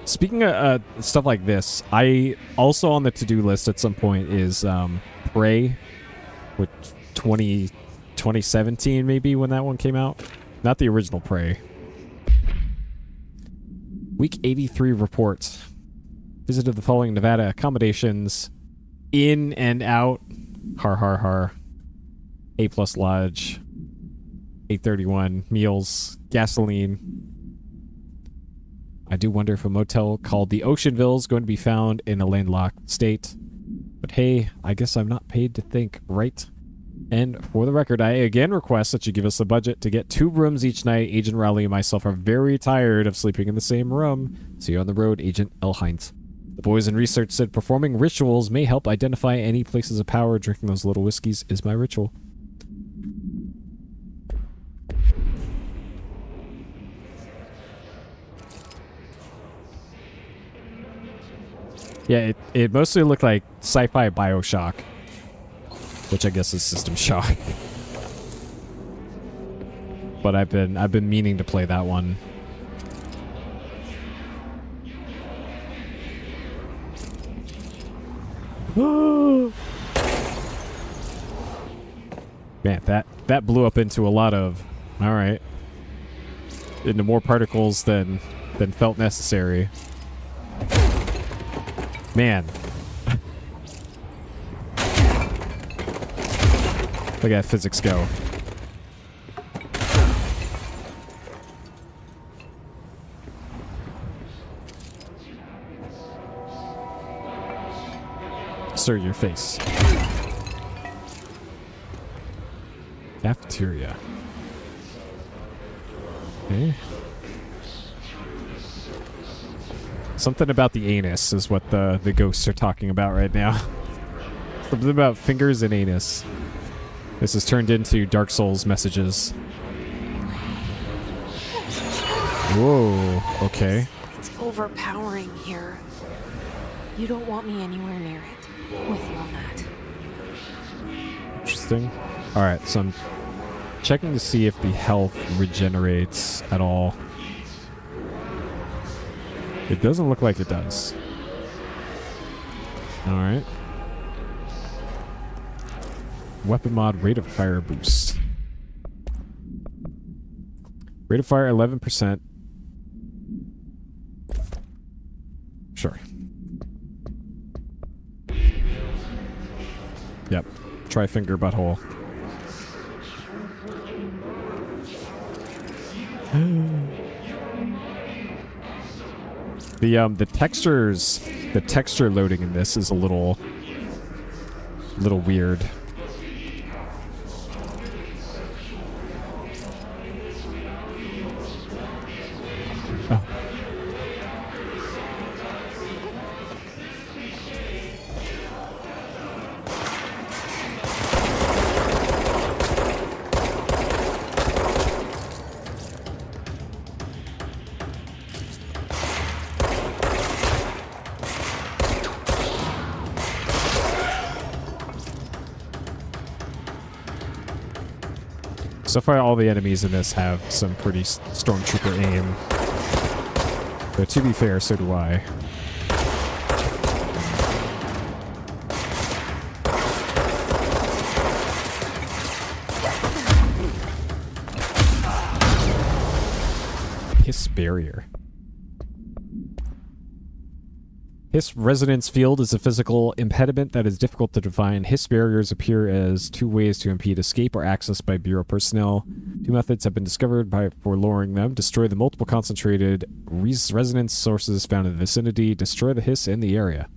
Speaking of stuff like this, I also on the to-do list at some point is Prey, which 2017 maybe when that one came out. Not the original Prey. Week 83 reports. Visited the following Nevada accommodations. In and out. Har har har. A+ Lodge. 831. Meals. Gasoline. I do wonder if a motel called the Oceanville is going to be found in a landlocked state. But hey, I guess I'm not paid to think, right? And for the record, I again request that you give us a budget to get 2 rooms each night. Agent Rowley and myself are very tired of sleeping in the same room. See you on the road, Agent L. Hines. The boys in research said performing rituals may help identify any places of power. Drinking those little whiskeys is my ritual. Yeah, it mostly looked like sci-fi BioShock, which I guess is System Shock. But I've been meaning to play that one. Man, that blew up into a lot of, all right, into more particles than felt necessary. Man. Look at that physics go. Sir, your face. Cafeteria. Okay. Something about the anus is what the ghosts are talking about right now. Something about fingers and anus. This has turned into Dark Souls messages. Whoa, okay. It's overpowering here. You don't want me anywhere near it. With you on that. Interesting. Alright, so I'm checking to see if the health regenerates at all. It doesn't look like it does. Alright. Weapon mod, rate of fire boost. Rate of fire 11%. Sure. Yep. Try finger butthole. The texture loading in this is a little weird. Oh. So far, all the enemies in this have some pretty stormtrooper aim. But to be fair, so do I. Hiss barrier. Hiss resonance field is a physical impediment that is difficult to define. Hiss barriers appear as 2 ways to impede escape or access by Bureau personnel. 2 methods have been discovered for lowering them. Destroy the multiple concentrated resonance sources found in the vicinity. Destroy the hiss in the area.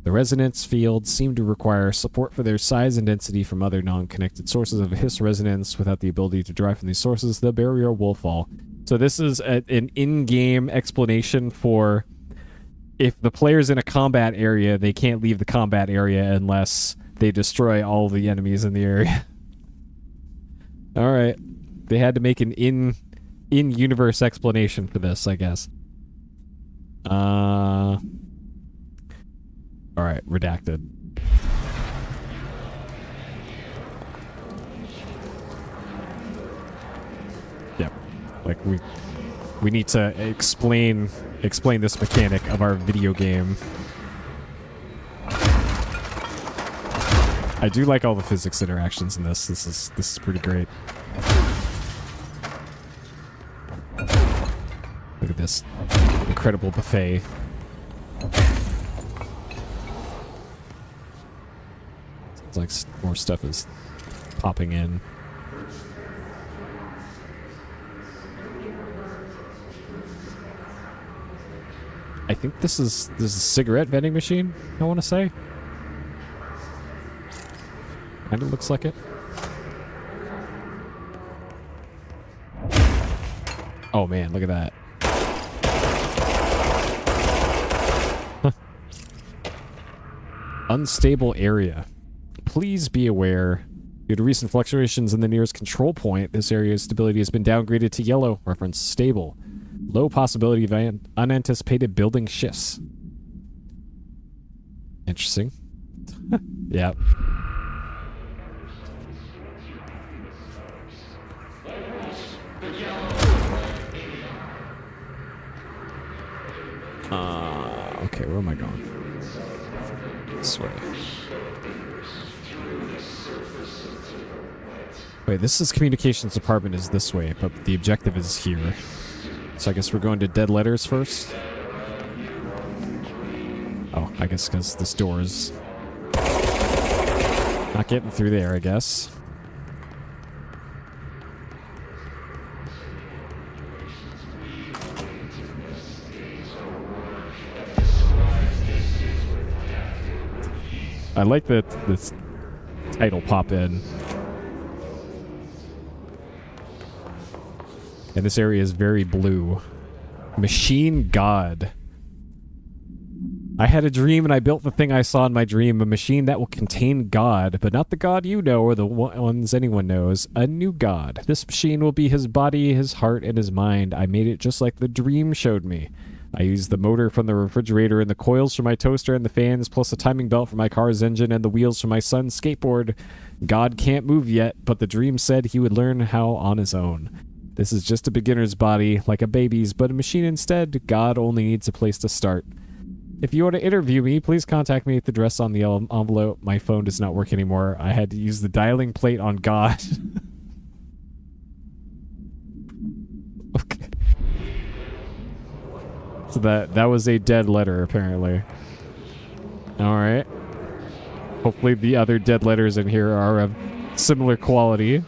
The resonance fields seem to require support for their size and density from other non-connected sources of hiss resonance. Without the ability to derive from these sources, the barrier will fall. So this is an in-game explanation for... if the player's in a combat area, they can't leave the combat area unless they destroy all the enemies in the area. Alright. They had to make an in-universe explanation for this, I guess. All right, redacted. Yep. Like we need to explain this mechanic of our video game. I do like all the physics interactions in this. This is pretty great. Look at this incredible buffet. Sounds like more stuff is popping in. I think this is a cigarette vending machine, I want to say. Kind of looks like it. Oh man, look at that. Unstable area. Please be aware. Due to recent fluctuations in the nearest control point, this area's stability has been downgraded to yellow. Reference stable. Low possibility of unanticipated building shifts. Interesting. Yeah. Okay, where am I going? This way. Wait, this is communications department is this way, but the objective is here. So I guess we're going to dead letters first. Oh, I guess because this door is not getting through there, I guess. I like that this title pop in. And this area is very blue. Machine God. I had a dream and I built the thing I saw in my dream, a machine that will contain God, but not the God you know or the ones anyone knows. A new God. This machine will be his body, his heart, and his mind. I made it just like the dream showed me. I used the motor from the refrigerator and the coils from my toaster and the fans, plus a timing belt for my car's engine and the wheels for my son's skateboard. God can't move yet, but the dream said he would learn how on his own. This is just a beginner's body, like a baby's, but a machine instead. God only needs a place to start. If you want to interview me, please contact me at the address on the envelope. My phone does not work anymore. I had to use the dialing plate on God. Okay. So that was a dead letter, apparently. Alright. Hopefully the other dead letters in here are of similar quality.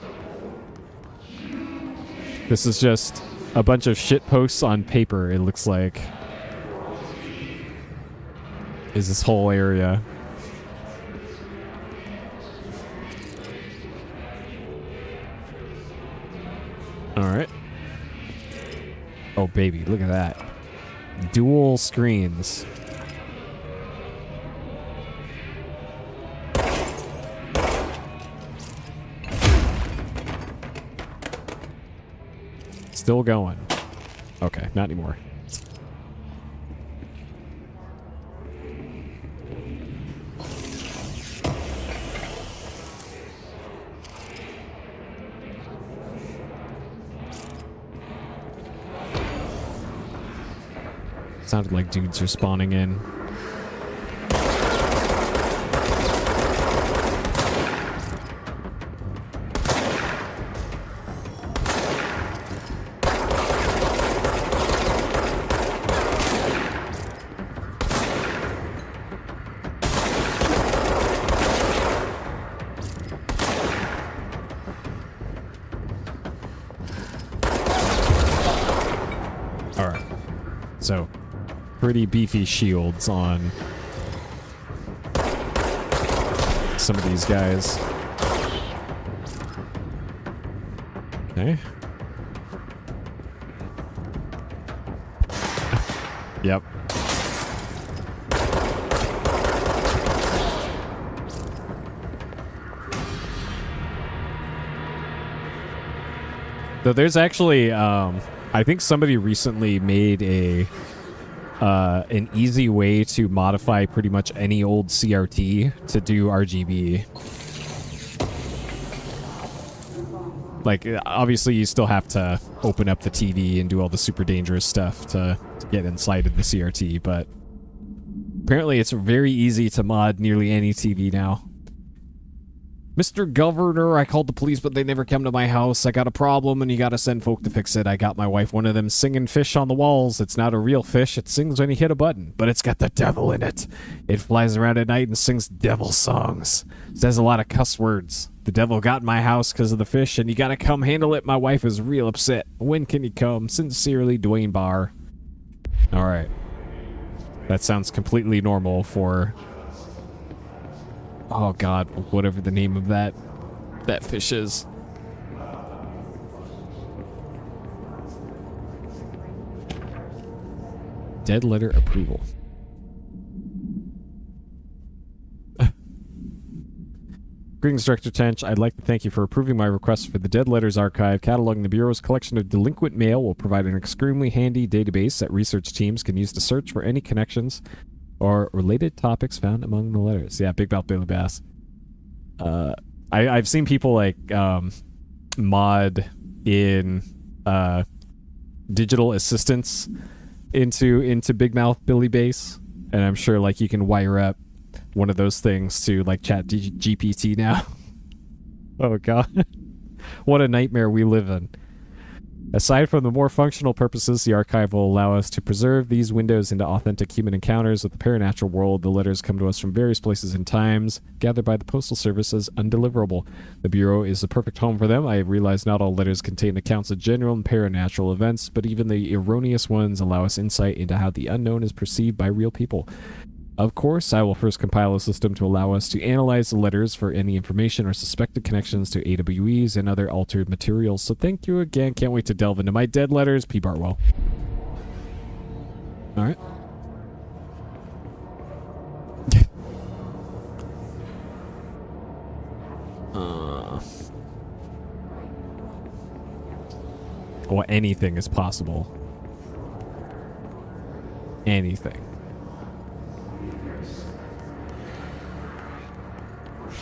This is just a bunch of shit posts on paper, it looks like. Is this whole area. Alright. Oh baby, look at that. Dual screens. Still going. Okay, not anymore. Sounded like dudes are spawning in. Alright. So, pretty beefy shields on some of these guys. Okay. Yep. So there's actually, I think somebody recently made an easy way to modify pretty much any old CRT to do RGB. Like, obviously you still have to open up the TV and do all the super dangerous stuff to get inside of the CRT, but apparently it's very easy to mod nearly any TV now. Mr. Governor, I called the police, but they never come to my house. I got a problem, and you gotta send folk to fix it. I got my wife one of them singing fish on the walls. It's not a real fish. It sings when you hit a button, but it's got the devil in it. It flies around at night and sings devil songs. Says a lot of cuss words. The devil got in my house because of the fish, and you gotta come handle it. My wife is real upset. When can you come? Sincerely, Dwayne Barr. Alright. That sounds completely normal for... oh god, whatever the name of that fish is. Dead letter approval. Greetings, Director Tench. I'd like to thank you for approving my request for the Dead Letters Archive. Cataloging the Bureau's collection of delinquent mail will provide an extremely handy database that research teams can use to search for any connections or related topics found among the letters. Yeah, Big Mouth Billy Bass. I've seen people like mod in digital assistants into Big Mouth Billy Bass, and I'm sure like you can wire up one of those things to like Chat GPT now. Oh god, what a nightmare we live in. Aside from the more functional purposes, the archive will allow us to preserve these windows into authentic human encounters with the paranatural world. The letters come to us from various places and times, gathered by the Postal Service as undeliverable. The Bureau is the perfect home for them. I realize not all letters contain accounts of general and paranatural events, but even the erroneous ones allow us insight into how the unknown is perceived by real people. Of course, I will first compile a system to allow us to analyze the letters for any information or suspected connections to AWEs and other altered materials. So thank you again. Can't wait to delve into my dead letters. P. Bartwell. All right. Well, anything is possible. Anything.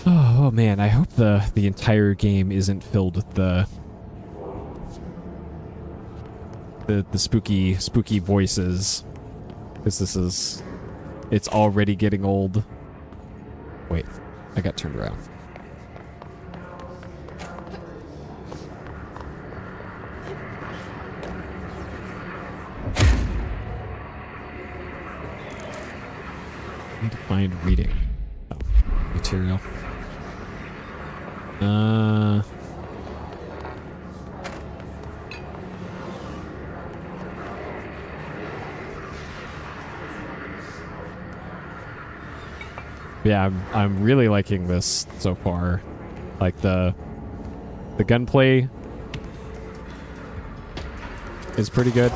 Oh man, I hope the entire game isn't filled with the spooky voices, because it's already getting old. Wait, I got turned around. Need to find reading. Oh, material. Yeah, I'm really liking this so far. Like the gunplay is pretty good.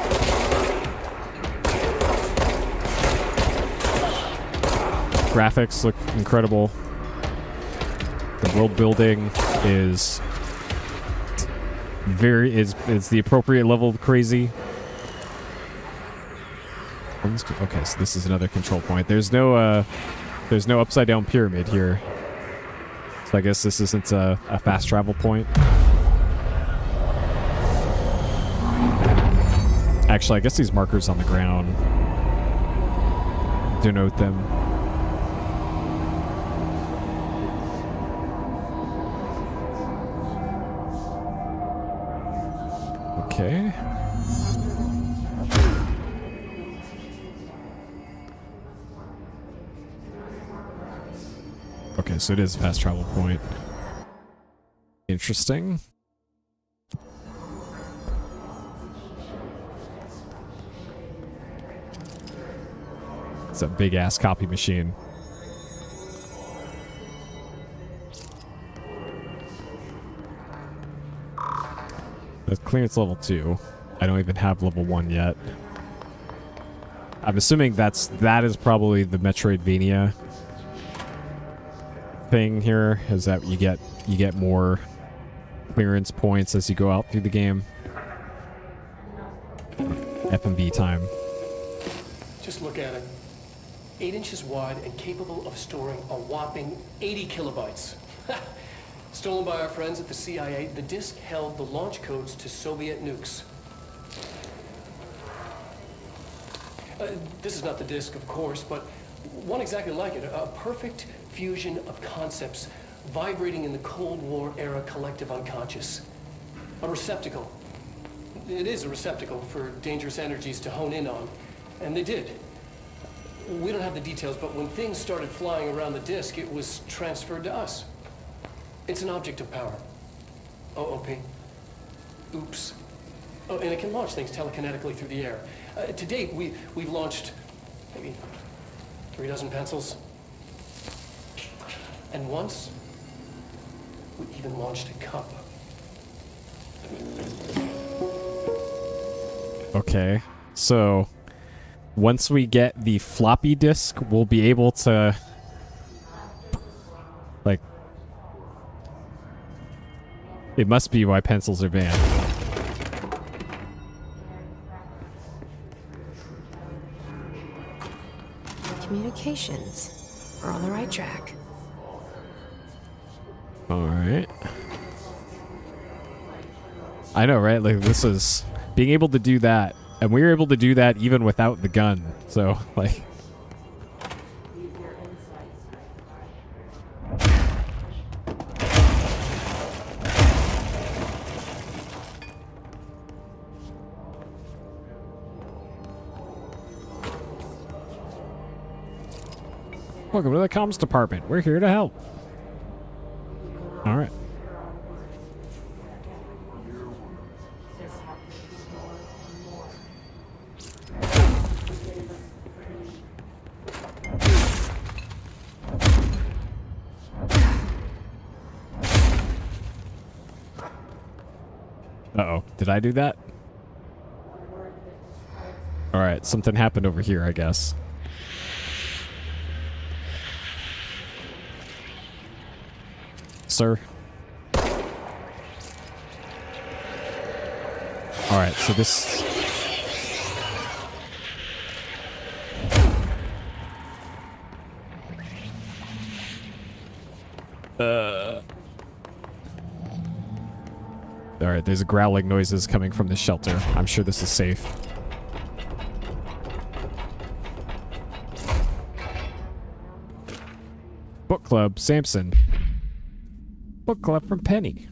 Graphics look incredible. The world building is the appropriate level of crazy. Okay, so this is another control point. There's no upside down pyramid here. So I guess this isn't a fast travel point. Actually, I guess these markers on the ground denote them. Okay. Okay, so it is a fast travel point. Interesting. It's a big ass copy machine. That's clearance level 2. I don't even have level 1 yet. I'm assuming that is probably the Metroidvania thing here, is that you get more clearance points as you go out through the game. F&B time. Just look at it. 8 inches wide and capable of storing a whopping 80 kilobytes. Stolen by our friends at the CIA, the disk held the launch codes to Soviet nukes. This is not the disk, of course, but one exactly like it. A perfect fusion of concepts vibrating in the Cold War era collective unconscious. A receptacle. It is a receptacle for dangerous energies to hone in on. And they did. We don't have the details, but when things started flying around the disk, it was transferred to us. It's an object of power. OOP. Oops. Oh, and it can launch things telekinetically through the air. To date, we've launched maybe 3 dozen pencils. And once, we even launched a cup. Okay, so once we get the floppy disk, we'll be able to, like, it must be why pencils are banned. Communications. We're on the right track. All right. I know, right? Like, this is being able to do that, and we were able to do that even without the gun. So, like, welcome to the comms department. We're here to help. All right. Uh-oh. Did I do that? All right. Something happened over here, I guess. Sir. All right, so this... All right, there's growling noises coming from the shelter. I'm sure this is safe. Book Club, Samson. Book Club from Penny.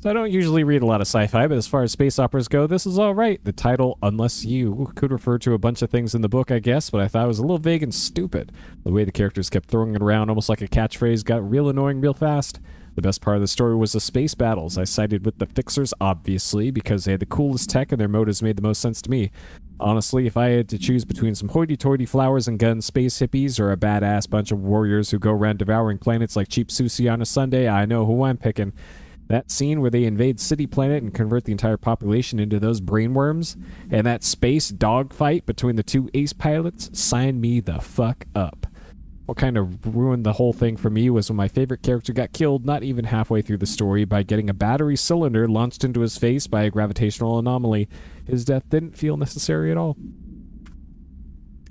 So I don't usually read a lot of sci-fi, but as far as space operas go, this is alright. The title, Unless You, could refer to a bunch of things in the book, I guess, but I thought it was a little vague and stupid. The way the characters kept throwing it around almost like a catchphrase got real annoying real fast. The best part of the story was the space battles. I sided with the Fixers, obviously, because they had the coolest tech and their motives made the most sense to me. Honestly, if I had to choose between some hoity-toity flowers and guns space hippies or a badass bunch of warriors who go around devouring planets like cheap sushi on a Sunday, I know who I'm picking. That scene where they invade City Planet and convert the entire population into those brainworms, and that space dogfight between the two ace pilots, signed me the fuck up. What kind of ruined the whole thing for me was when my favorite character got killed not even halfway through the story by getting a battery cylinder launched into his face by a gravitational anomaly. His death didn't feel necessary at all.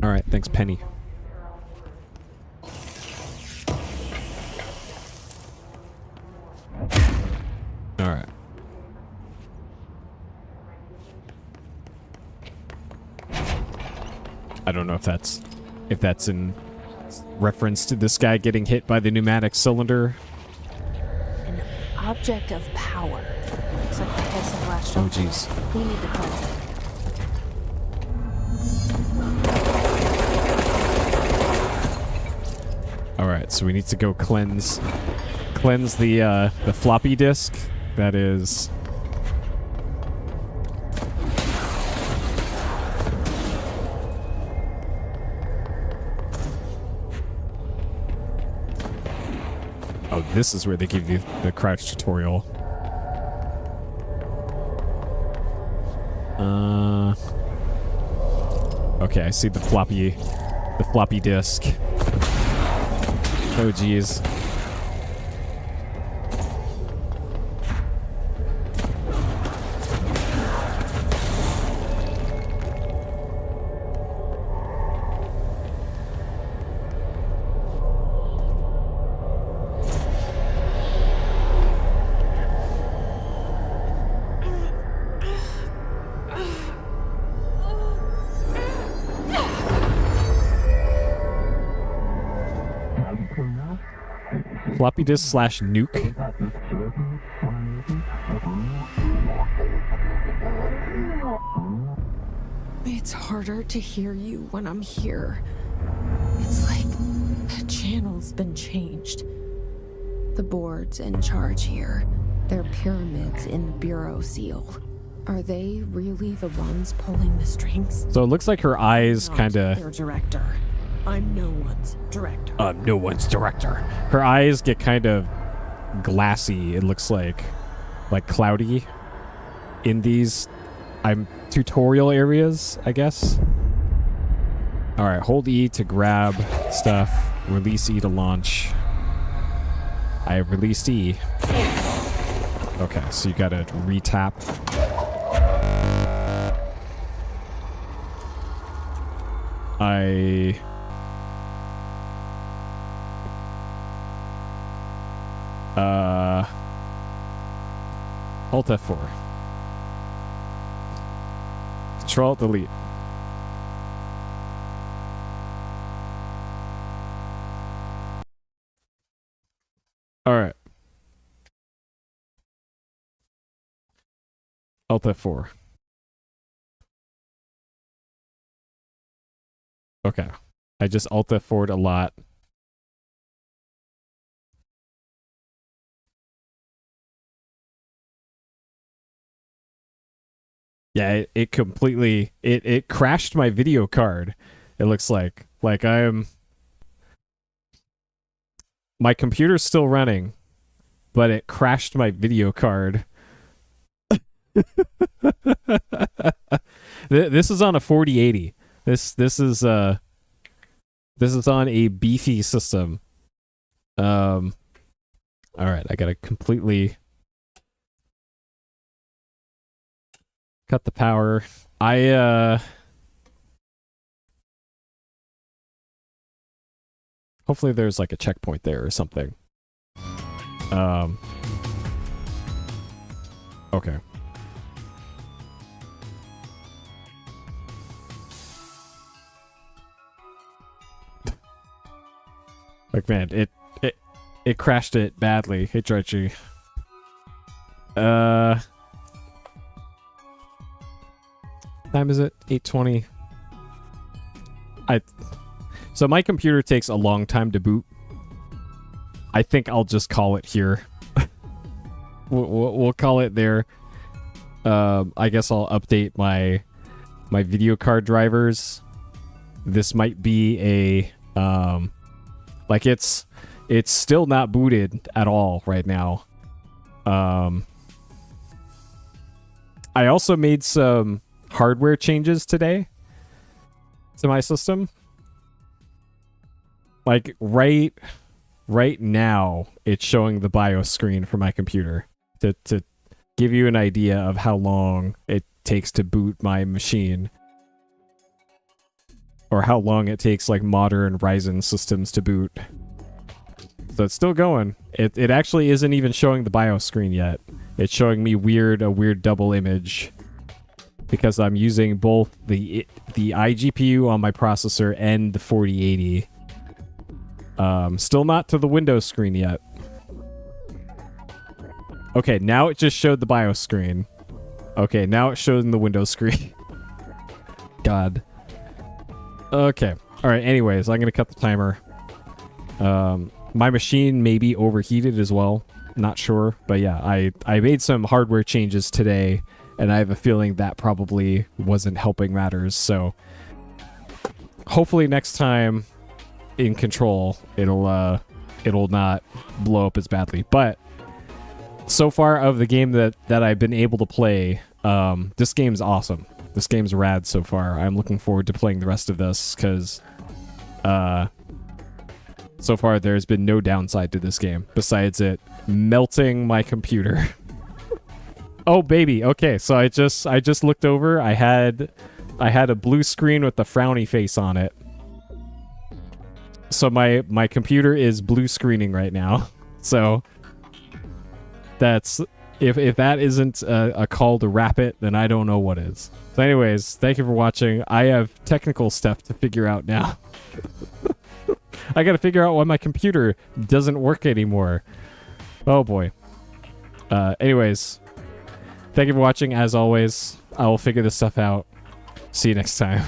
Alright, thanks, Penny. Alright. I don't know if that's in reference to this guy getting hit by the pneumatic cylinder. An object of power. Looks like the pulse of last Oh, jeez. We need the cleanser. Alright, so we need to go cleanse the floppy disk. That is... Oh, this is where they give you the crouch tutorial. Okay, I see the floppy disk. Oh, geez. Floppy disk / nuke. It's harder to hear you when I'm here. It's like the channel's been changed. The board's in charge here. They're pyramids in the Bureau seal. Are they really the ones pulling the strings? So it looks like her eyes Not kind of... their director. I'm no one's director. No one's director. Her eyes get kind of glassy, it looks like cloudy in these tutorial areas, I guess. Alright, hold E to grab stuff, release E to launch. I released E. Okay, so you gotta re-tap. Alt F4. Control Delete. Alright. Alt F4. Okay. I just Alt F4'd a lot. Yeah, it completely it crashed my video card. It looks like my computer's still running, but it crashed my video card. This is on a 4080. This is on a beefy system. All right, I gotta completely cut the power. Hopefully there's like a checkpoint there or something. Okay. Like, man, it crashed it badly. Hey, Dredgy. Time is it? 8:20. So my computer takes a long time to boot. I think I'll just call it here. We'll call it there. I guess I'll update my video card drivers. This might be a like it's still not booted at all right now. I also made some hardware changes today to my system. Like right now, it's showing the BIOS screen for my computer to give you an idea of how long it takes to boot my machine, or how long it takes like modern Ryzen systems to boot. So it's still going. It actually isn't even showing the BIOS screen yet. It's showing me a weird double image because I'm using both the iGPU on my processor and the 4080. Still not to the Windows screen yet. Okay, now it just showed the BIOS screen. Okay, now it's showing the Windows screen. God. Okay. Alright, anyways, I'm gonna cut the timer. My machine may be overheated as well. Not sure. But yeah, I made some hardware changes today, and I have a feeling that probably wasn't helping matters. So hopefully next time in Control, it'll not blow up as badly. But so far of the game that I've been able to play, this game's awesome. This game's rad so far. I'm looking forward to playing the rest of this because so far there's been no downside to this game besides it melting my computer. Oh baby, okay, so I just looked over. I had a blue screen with a frowny face on it. So my computer is blue screening right now. So that's if that isn't a call to wrap it, then I don't know what is. So anyways, thank you for watching. I have technical stuff to figure out now. I gotta figure out why my computer doesn't work anymore. Oh boy. Anyways, thank you for watching. As always, I will figure this stuff out. See you next time.